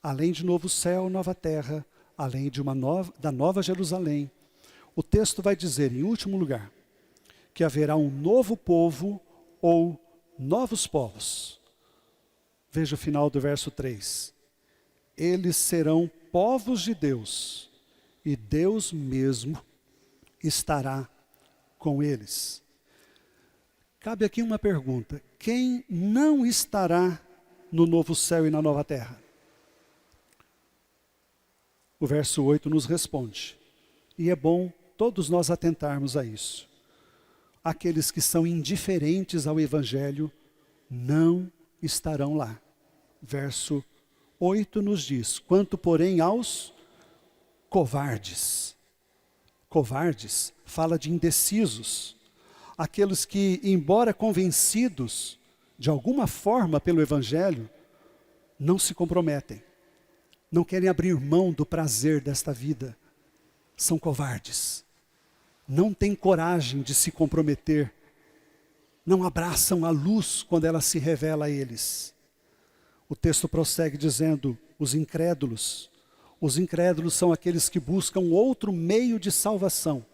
Além de novo céu, nova terra, além de da nova Jerusalém, o texto vai dizer, em último lugar, que haverá um novo povo ou novos povos. Veja o final do verso 3. Eles serão povos de Deus, e Deus mesmo estará com eles. Cabe aqui uma pergunta: quem não estará no novo céu e na nova terra? O verso 8 nos responde, e é bom todos nós atentarmos a isso. Aqueles que são indiferentes ao Evangelho não estarão lá. Verso 8 nos diz, quanto porém aos covardes. Covardes fala de indecisos. Aqueles que, embora convencidos de alguma forma pelo Evangelho, não se comprometem. Não querem abrir mão do prazer desta vida. São covardes. Não têm coragem de se comprometer. Não abraçam a luz quando ela se revela a eles. O texto prossegue dizendo, os incrédulos são aqueles que buscam outro meio de salvação,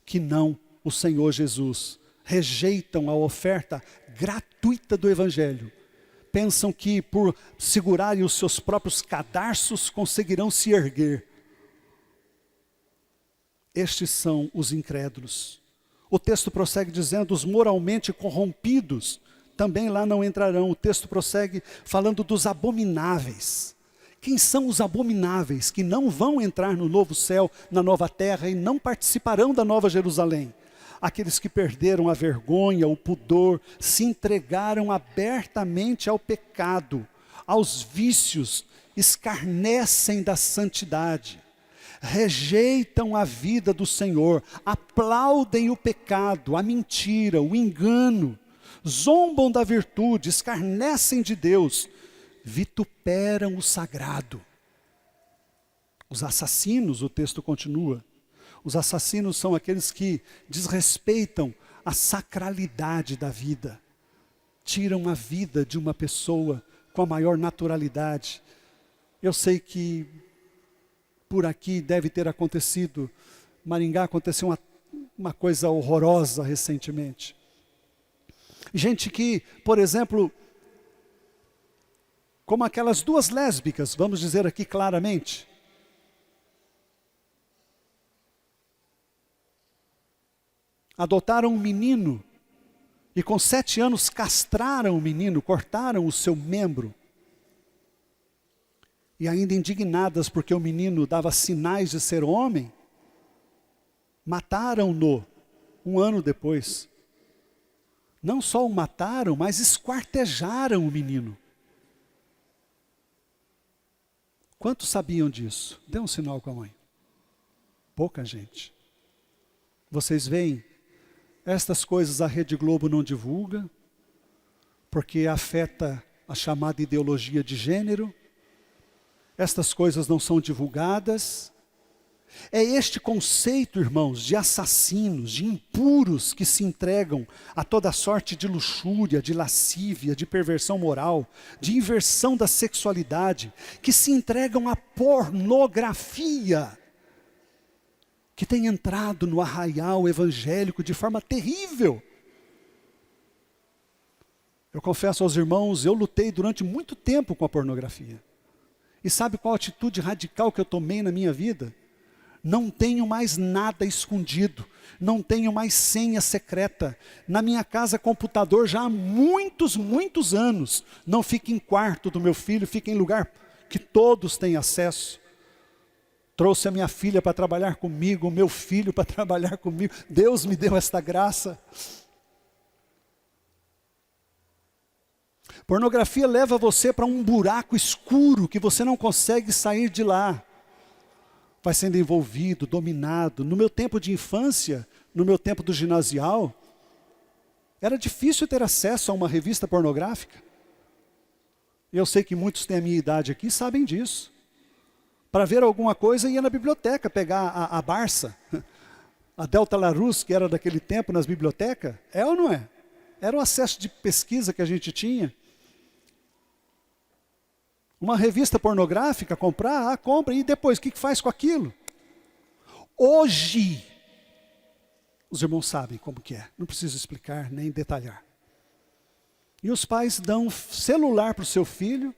que não o Senhor Jesus. Rejeitam a oferta gratuita do Evangelho. Pensam que por segurarem os seus próprios cadarços conseguirão se erguer. Estes são os incrédulos. O texto prossegue dizendo, os moralmente corrompidos também lá não entrarão. O texto prossegue falando dos abomináveis. Quem são os abomináveis que não vão entrar no novo céu, na nova terra e não participarão da nova Jerusalém? Aqueles que perderam a vergonha, o pudor, se entregaram abertamente ao pecado, aos vícios, escarnecem da santidade, rejeitam a vida do Senhor, aplaudem o pecado, a mentira, o engano, zombam da virtude, escarnecem de Deus, vituperam o sagrado. Os assassinos, o texto continua, os assassinos são aqueles que desrespeitam a sacralidade da vida, tiram a vida de uma pessoa com a maior naturalidade. Eu sei que por aqui deve ter acontecido, Maringá aconteceu uma coisa horrorosa recentemente. Gente que, por exemplo, como aquelas duas lésbicas, vamos dizer aqui claramente, adotaram um menino e com 7 anos castraram o menino, cortaram o seu membro. e ainda indignadas porque o menino dava sinais de ser homem, mataram-no 1 ano depois. Não só o mataram, mas esquartejaram o menino. Quantos sabiam disso? Dê um sinal com a mãe. Pouca gente. Vocês veem, estas coisas a Rede Globo não divulga, porque afeta a chamada ideologia de gênero. Estas coisas não são divulgadas. É este conceito, irmãos, de assassinos, de impuros que se entregam a toda sorte de luxúria, de lascívia, de perversão moral, de inversão da sexualidade, que se entregam à pornografia, que tem entrado no arraial evangélico de forma terrível. Eu confesso aos irmãos, eu lutei durante muito tempo com a pornografia. E sabe qual a atitude radical que eu tomei na minha vida? Não tenho mais nada escondido, não tenho mais senha secreta. Na minha casa, computador já há muitos anos. Não fica em quarto do meu filho, fica em lugar que todos têm acesso. Trouxe a minha filha para trabalhar comigo, o meu filho para trabalhar comigo. Deus me deu esta graça. Pornografia leva você para um buraco escuro que você não consegue sair de lá. Vai sendo envolvido, dominado. No meu tempo de infância, no meu tempo do ginasial, era difícil ter acesso a uma revista pornográfica. Eu sei que muitos têm a minha idade aqui e sabem disso. Para ver alguma coisa, ia na biblioteca pegar a Barça, a Delta Larus, que era daquele tempo nas bibliotecas. É ou não é? Era o acesso de pesquisa que a gente tinha. Uma revista pornográfica, compra, e depois, o que faz com aquilo? Hoje, os irmãos sabem como que é, não preciso explicar nem detalhar. E os pais dão celular para o seu filho,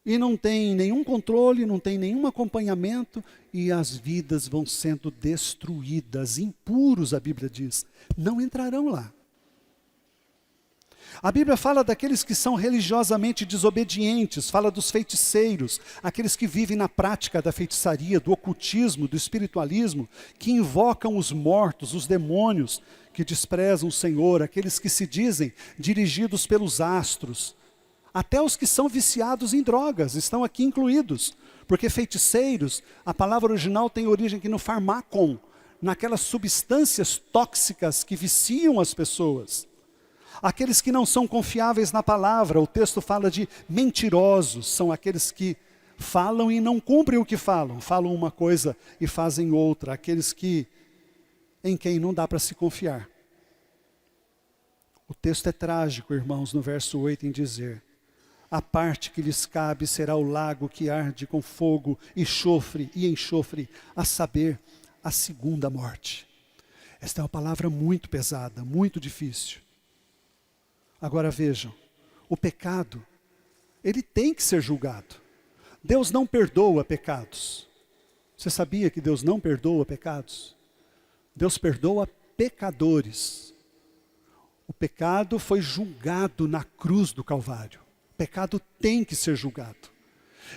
e não tem nenhum controle, não tem nenhum acompanhamento, e as vidas vão sendo destruídas. Impuros, a Bíblia diz, não entrarão lá. A Bíblia fala daqueles que são religiosamente desobedientes, fala dos feiticeiros, aqueles que vivem na prática da feitiçaria, do ocultismo, do espiritualismo, que invocam os mortos, os demônios, que desprezam o Senhor, aqueles que se dizem dirigidos pelos astros. Até os que são viciados em drogas estão aqui incluídos, porque feiticeiros, a palavra original tem origem aqui no farmacon, naquelas substâncias tóxicas que viciam as pessoas. Aqueles que não são confiáveis na palavra, o texto fala de mentirosos, são aqueles que falam e não cumprem o que falam, falam uma coisa e fazem outra, aqueles em quem não dá para se confiar. O texto é trágico, irmãos, no verso 8 em dizer: a parte que lhes cabe será o lago que arde com fogo e enxofre, a saber, a segunda morte. Esta é uma palavra muito pesada, muito difícil. Agora vejam, o pecado, ele tem que ser julgado. Deus não perdoa pecados. Você sabia que Deus não perdoa pecados? Deus perdoa pecadores. O pecado foi julgado na cruz do Calvário. O pecado tem que ser julgado.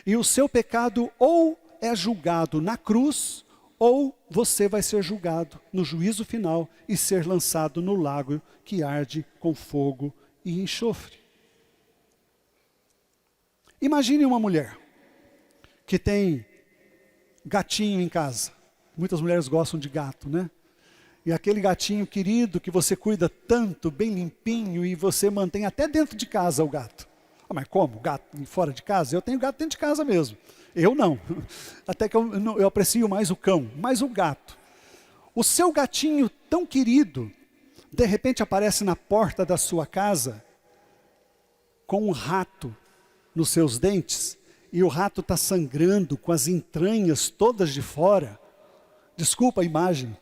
E o seu pecado ou é julgado na cruz, ou você vai ser julgado no juízo final e ser lançado no lago que arde com fogo e enxofre. Imagine uma mulher que tem gatinho em casa. Muitas mulheres gostam de gato, né? E aquele gatinho querido que você cuida tanto, bem limpinho, e você mantém até dentro de casa o gato. Mas como? Gato fora de casa? Eu tenho gato dentro de casa mesmo. Eu não. Até que eu aprecio mais o cão, mas o gato. O seu gatinho tão querido, de repente aparece na porta da sua casa com um rato nos seus dentes, e o rato está sangrando com as entranhas todas de fora. Desculpa a imagem.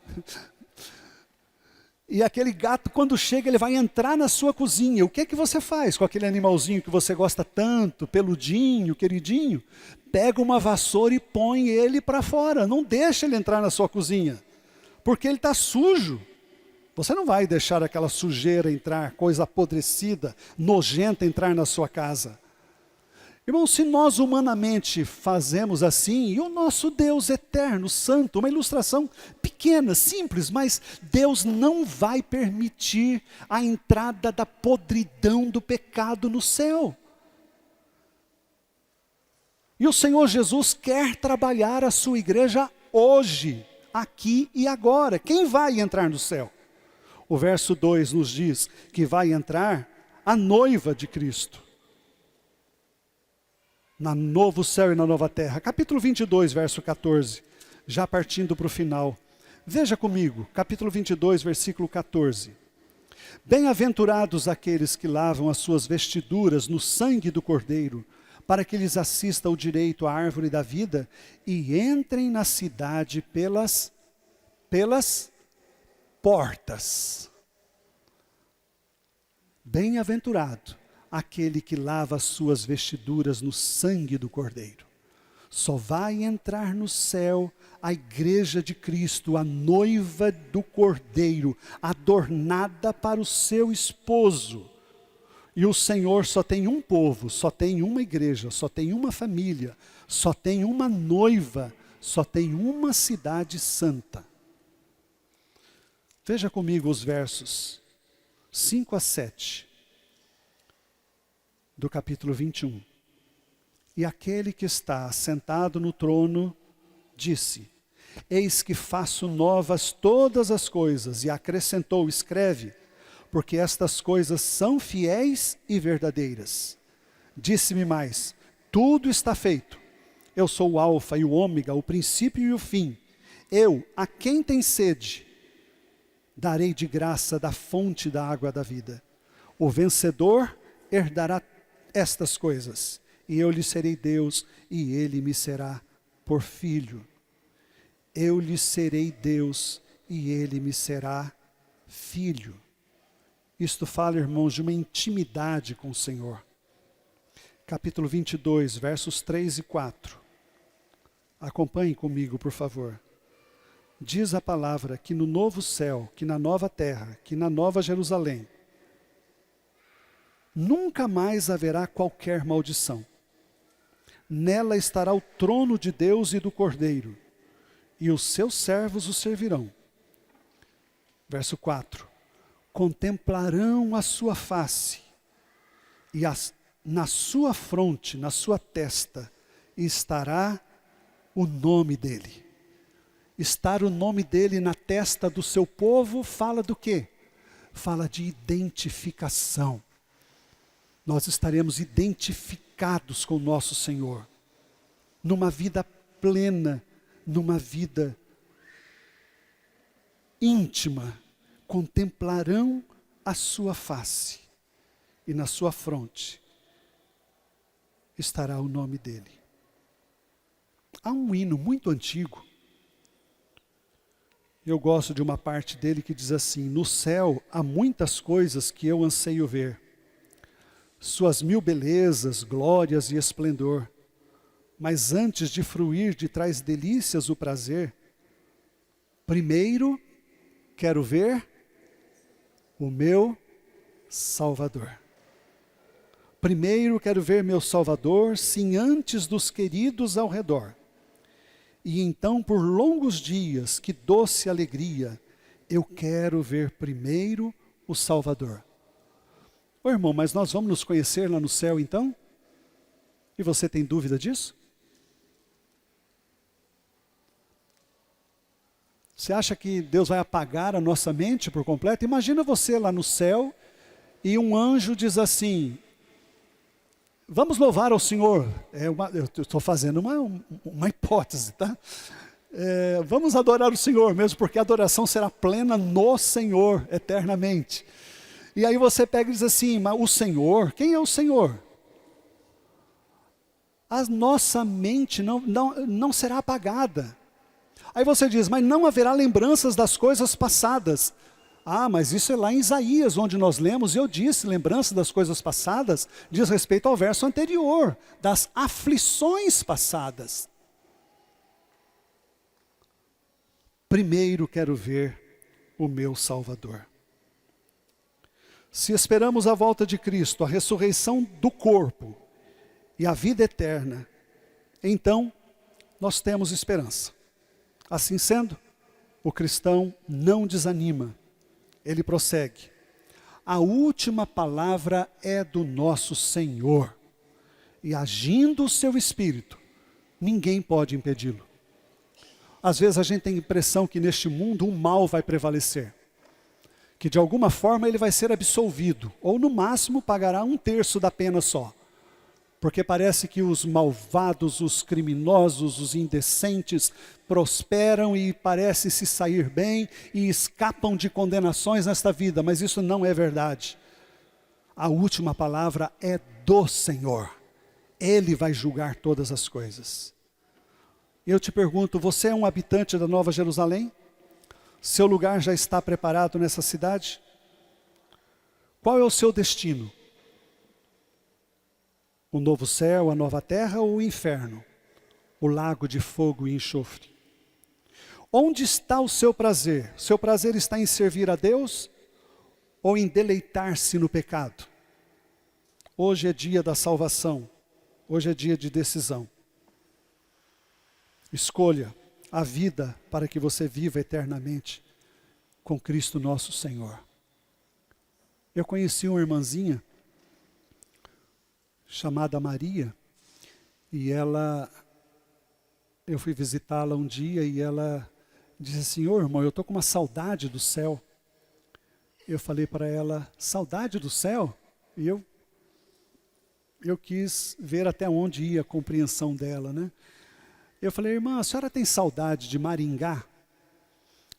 E aquele gato, quando chega, ele vai entrar na sua cozinha. O que é que você faz com aquele animalzinho que você gosta tanto, peludinho, queridinho? Pega uma vassoura e põe ele para fora. Não deixa ele entrar na sua cozinha, porque ele está sujo. Você não vai deixar aquela sujeira entrar, coisa apodrecida, nojenta entrar na sua casa. Irmão, se nós humanamente fazemos assim, e o nosso Deus eterno, santo, uma ilustração pequena, simples, mas Deus não vai permitir a entrada da podridão do pecado no céu. E o Senhor Jesus quer trabalhar a sua igreja hoje, aqui e agora. Quem vai entrar no céu? O verso 2 nos diz que vai entrar a noiva de Cristo. Na novo céu e na nova terra. Capítulo 22, verso 14. Já partindo para o final. Veja comigo, capítulo 22, versículo 14. Bem-aventurados aqueles que lavam as suas vestiduras no sangue do Cordeiro, para que lhes assista o direito à árvore da vida e entrem na cidade pelas portas. Bem-aventurado aquele que lava as suas vestiduras no sangue do Cordeiro. Só vai entrar no céu a igreja de Cristo, a noiva do Cordeiro, adornada para o seu esposo. E o Senhor só tem um povo, só tem uma igreja, só tem uma família, só tem uma noiva, só tem uma cidade santa. Veja comigo os versos 5 a 7 do capítulo 21. E aquele que está sentado no trono disse: Eis que faço novas todas as coisas, e acrescentou, escreve, porque estas coisas são fiéis e verdadeiras. Disse-me mais: tudo está feito. Eu sou o alfa e o ômega, o princípio e o fim. Eu, a quem tem sede, darei de graça da fonte da água da vida. O vencedor herdará estas coisas, e eu lhe serei Deus, e ele me será por filho. Eu lhe serei Deus, e ele me será filho. Isto fala, irmãos, de uma intimidade com o Senhor. Capítulo 22, versos 3 e 4. Acompanhem comigo, por favor. Diz a palavra que no novo céu, que na nova terra, que na nova Jerusalém, nunca mais haverá qualquer maldição. Nela estará o trono de Deus e do Cordeiro, e os seus servos o servirão. Verso 4. Contemplarão a sua face, e na sua fronte, na sua testa, estará o nome dele. Estar o nome dele na testa do seu povo fala do quê? Fala de identificação. Nós estaremos identificados com o nosso Senhor, numa vida plena, numa vida íntima. Contemplarão a sua face, e na sua fronte estará o nome dele. Há um hino muito antigo, eu gosto de uma parte dele que diz assim: no céu há muitas coisas que eu anseio ver, suas mil belezas, glórias e esplendor, mas antes de fruir de tais delícias o prazer, primeiro quero ver o meu Salvador. Primeiro quero ver meu Salvador, sim, antes dos queridos ao redor. E então, por longos dias, que doce alegria, eu quero ver primeiro o Salvador. Ô irmão, mas nós vamos nos conhecer lá no céu então? E você tem dúvida disso? Você acha que Deus vai apagar a nossa mente por completo? Imagina você lá no céu e um anjo diz assim: vamos louvar ao Senhor. Eu estou fazendo uma hipótese, tá? Vamos adorar o Senhor mesmo, porque a adoração será plena no Senhor eternamente. E aí você pega e diz assim: mas o Senhor, quem é o Senhor? A nossa mente não será apagada. Aí você diz: mas não haverá lembranças das coisas passadas. Ah, mas isso é lá em Isaías, onde nós lemos, e eu disse, lembrança das coisas passadas, diz respeito ao verso anterior, das aflições passadas. Primeiro quero ver o meu Salvador. Se esperamos a volta de Cristo, a ressurreição do corpo, e a vida eterna, então nós temos esperança. Assim sendo, o cristão não desanima, ele prossegue. A última palavra é do nosso Senhor, e agindo o seu Espírito, ninguém pode impedi-lo. Às vezes a gente tem a impressão que neste mundo o mal vai prevalecer, que de alguma forma ele vai ser absolvido, ou no máximo pagará 1/3 da pena só. Porque parece que os malvados, os criminosos, os indecentes prosperam e parecem se sair bem e escapam de condenações nesta vida, mas isso não é verdade. A última palavra é do Senhor. Ele vai julgar todas as coisas. Eu te pergunto, você é um habitante da Nova Jerusalém? Seu lugar já está preparado nessa cidade? Qual é o seu destino? O novo céu, a nova terra ou o inferno? O lago de fogo e enxofre? Onde está o seu prazer? Seu prazer está em servir a Deus ou em deleitar-se no pecado? Hoje é dia da salvação. Hoje é dia de decisão. Escolha a vida para que você viva eternamente com Cristo nosso Senhor. Eu conheci uma irmãzinha chamada Maria, e eu fui visitá-la um dia e ela disse assim: ô irmão, eu estou com uma saudade do céu. Eu falei para ela: saudade do céu? E eu quis ver até onde ia a compreensão dela, né? Eu falei: irmã, a senhora tem saudade de Maringá?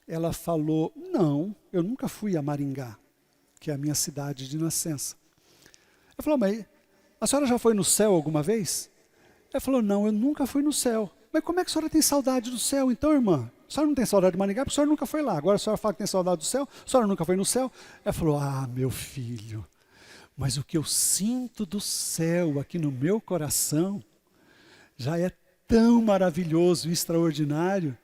Ela falou: não, eu nunca fui a Maringá, que é a minha cidade de nascença. Eu falei: mas a senhora já foi no céu alguma vez? Ela falou: não, eu nunca fui no céu. Mas como é que a senhora tem saudade do céu então, irmã? A senhora não tem saudade de Maringá porque a senhora nunca foi lá. Agora a senhora fala que tem saudade do céu, a senhora nunca foi no céu. Ela falou: ah, meu filho, mas o que eu sinto do céu aqui no meu coração já é tão maravilhoso e extraordinário,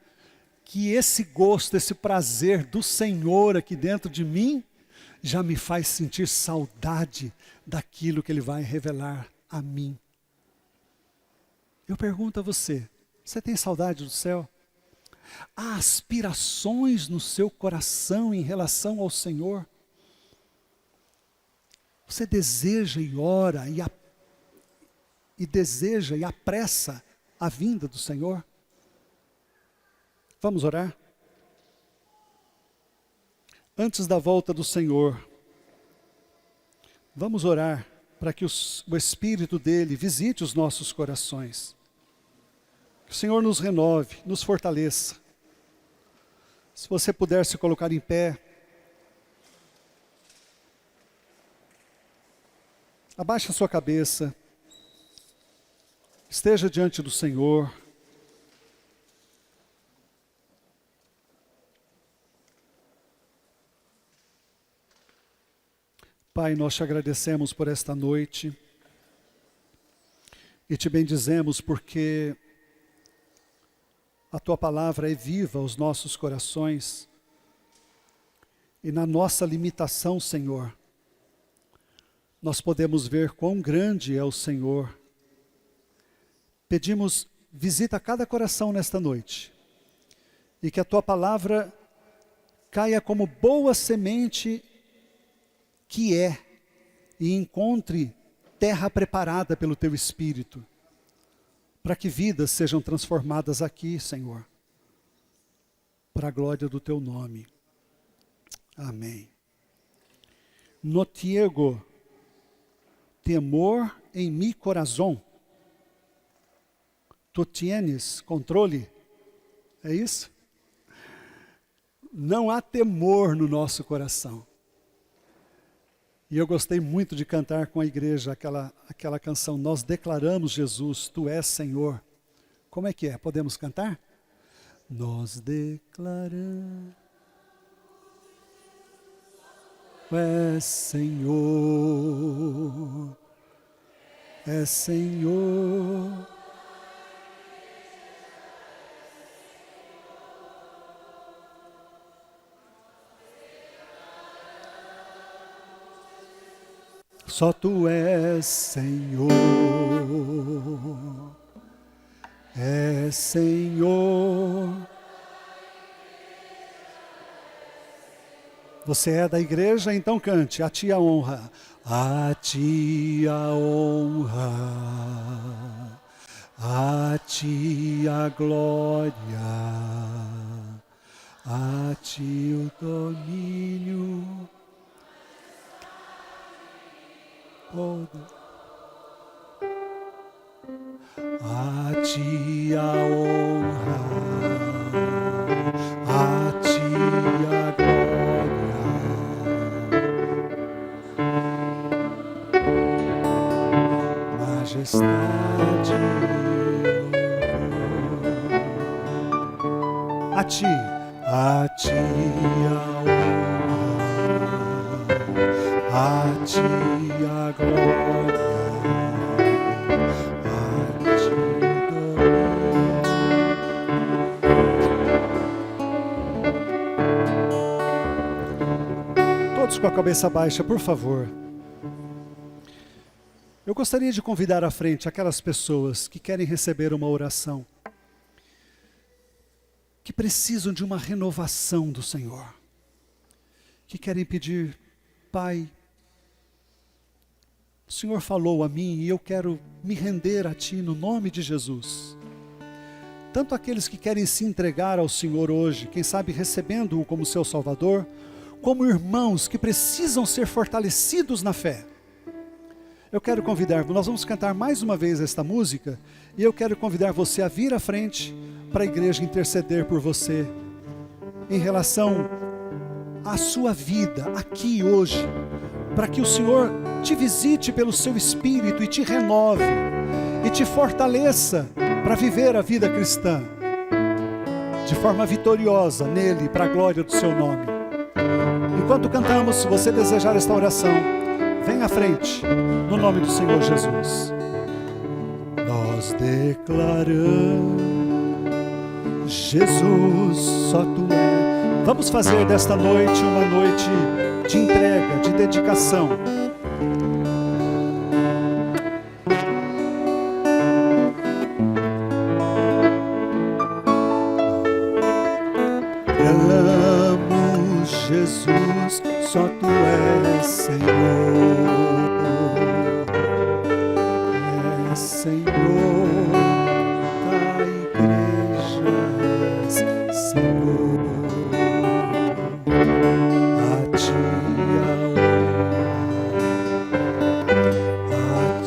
que esse gosto, esse prazer do Senhor aqui dentro de mim, já me faz sentir saudade daquilo que Ele vai revelar a mim. Eu pergunto a você, você tem saudade do céu? Há aspirações no seu coração em relação ao Senhor? Você deseja e ora e deseja e apressa a vinda do Senhor? Vamos orar? Antes da volta do Senhor, vamos orar para que o Espírito dele visite os nossos corações. Que o Senhor nos renove, nos fortaleça. Se você puder se colocar em pé, abaixe a sua cabeça, esteja diante do Senhor. Pai, nós te agradecemos por esta noite e te bendizemos porque a tua palavra é viva aos nossos corações e na nossa limitação, Senhor, nós podemos ver quão grande é o Senhor. Pedimos, visita cada coração nesta noite e que a tua palavra caia como boa semente que é, e encontre terra preparada pelo teu Espírito, para que vidas sejam transformadas aqui, Senhor, para a glória do teu nome. Amém. No tiego temor em mi corazón. Tu tienes controle? É isso? Não há temor no nosso coração. E eu gostei muito de cantar com a igreja aquela canção, nós declaramos Jesus, Tu és Senhor. Como é que é? Podemos cantar? Nós declaramos, Tu és Senhor, és Senhor. Só Tu és Senhor, é Senhor. Você é da igreja, então cante, a Ti a honra. A Ti a honra, a Ti a glória, a Ti o domínio. A Ti a honra, a Ti a glória, majestade, a Ti a honra, a Ti a glória, a Ti domínio. Todos com a cabeça baixa, por favor. Eu gostaria de convidar à frente aquelas pessoas que querem receber uma oração, que precisam de uma renovação do Senhor, que querem pedir: Pai, o Senhor falou a mim e eu quero me render a Ti no nome de Jesus. Tanto aqueles que querem se entregar ao Senhor hoje, quem sabe recebendo-o como seu Salvador, como irmãos que precisam ser fortalecidos na fé. Eu quero convidar, nós vamos cantar mais uma vez esta música, e eu quero convidar você a vir à frente para a igreja interceder por você, em relação à sua vida aqui hoje, para que o Senhor te visite pelo seu Espírito e te renove, e te fortaleça para viver a vida cristã, de forma vitoriosa nele, para a glória do seu nome. Enquanto cantamos, se você desejar esta oração, vem à frente, no nome do Senhor Jesus. Nós declaramos, Jesus, só Tu és. Vamos fazer desta noite uma noite de entrega, de dedicação. Declaramos, Jesus, só Tu és Senhor, és Senhor da igreja, és Senhor, a Ti a honra, a Ti a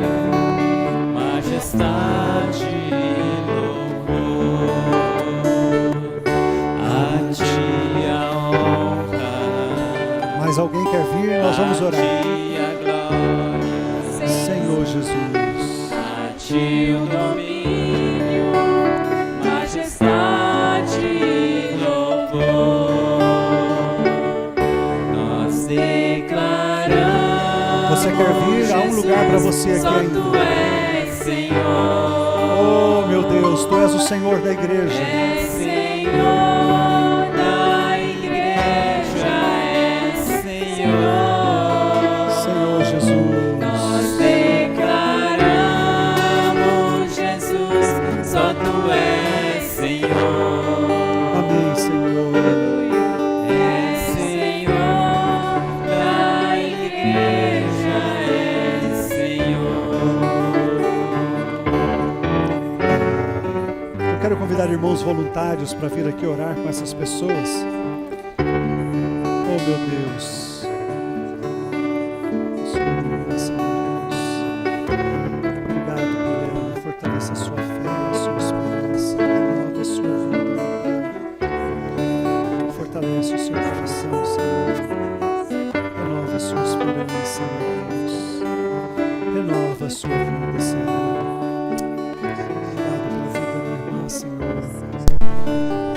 glória, majestade. Mais alguém quer vir? Nós vamos orar. Senhor Jesus, a Ti o domínio, majestade e louvor. Nós declaramos. Você quer vir? Há um lugar para você aqui ainda. Só Tu és Senhor. Oh, meu Deus, Tu és o Senhor da igreja. És Senhor. Senhor Jesus, nós declaramos, Jesus, só Tu és Senhor. Amém, Senhor. És Senhor da igreja, és Senhor. Eu quero convidar irmãos voluntários para vir aqui orar com essas pessoas. Oh, meu Deus. A sua fé, a sua esperança, renova a sua vida, fortalece o seu coração, Senhor, renova a sua esperança, meu Deus, renova a sua vida, Senhor. Obrigado pela vida da minha irmã, Senhor.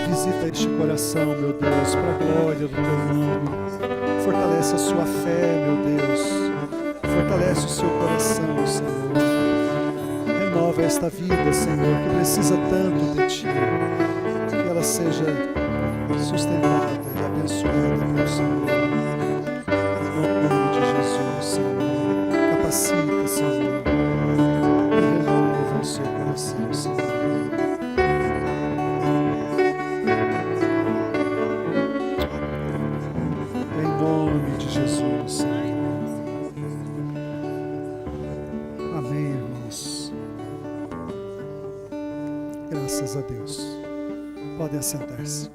Visita este coração, meu Deus, para a glória do Teu nome. Fortalece a sua fé, meu Deus, fortalece o seu coração, Senhor. Renova esta vida, Senhor, que precisa tanto de Ti, que ela seja sustentada e abençoada pelo Senhor. Em nome de Jesus, Senhor. Capacita, Senhor. E renova o seu coração, Senhor. Em nome de Jesus, Senhor. Amém, irmãos. Graças a Deus. Podem assentar-se.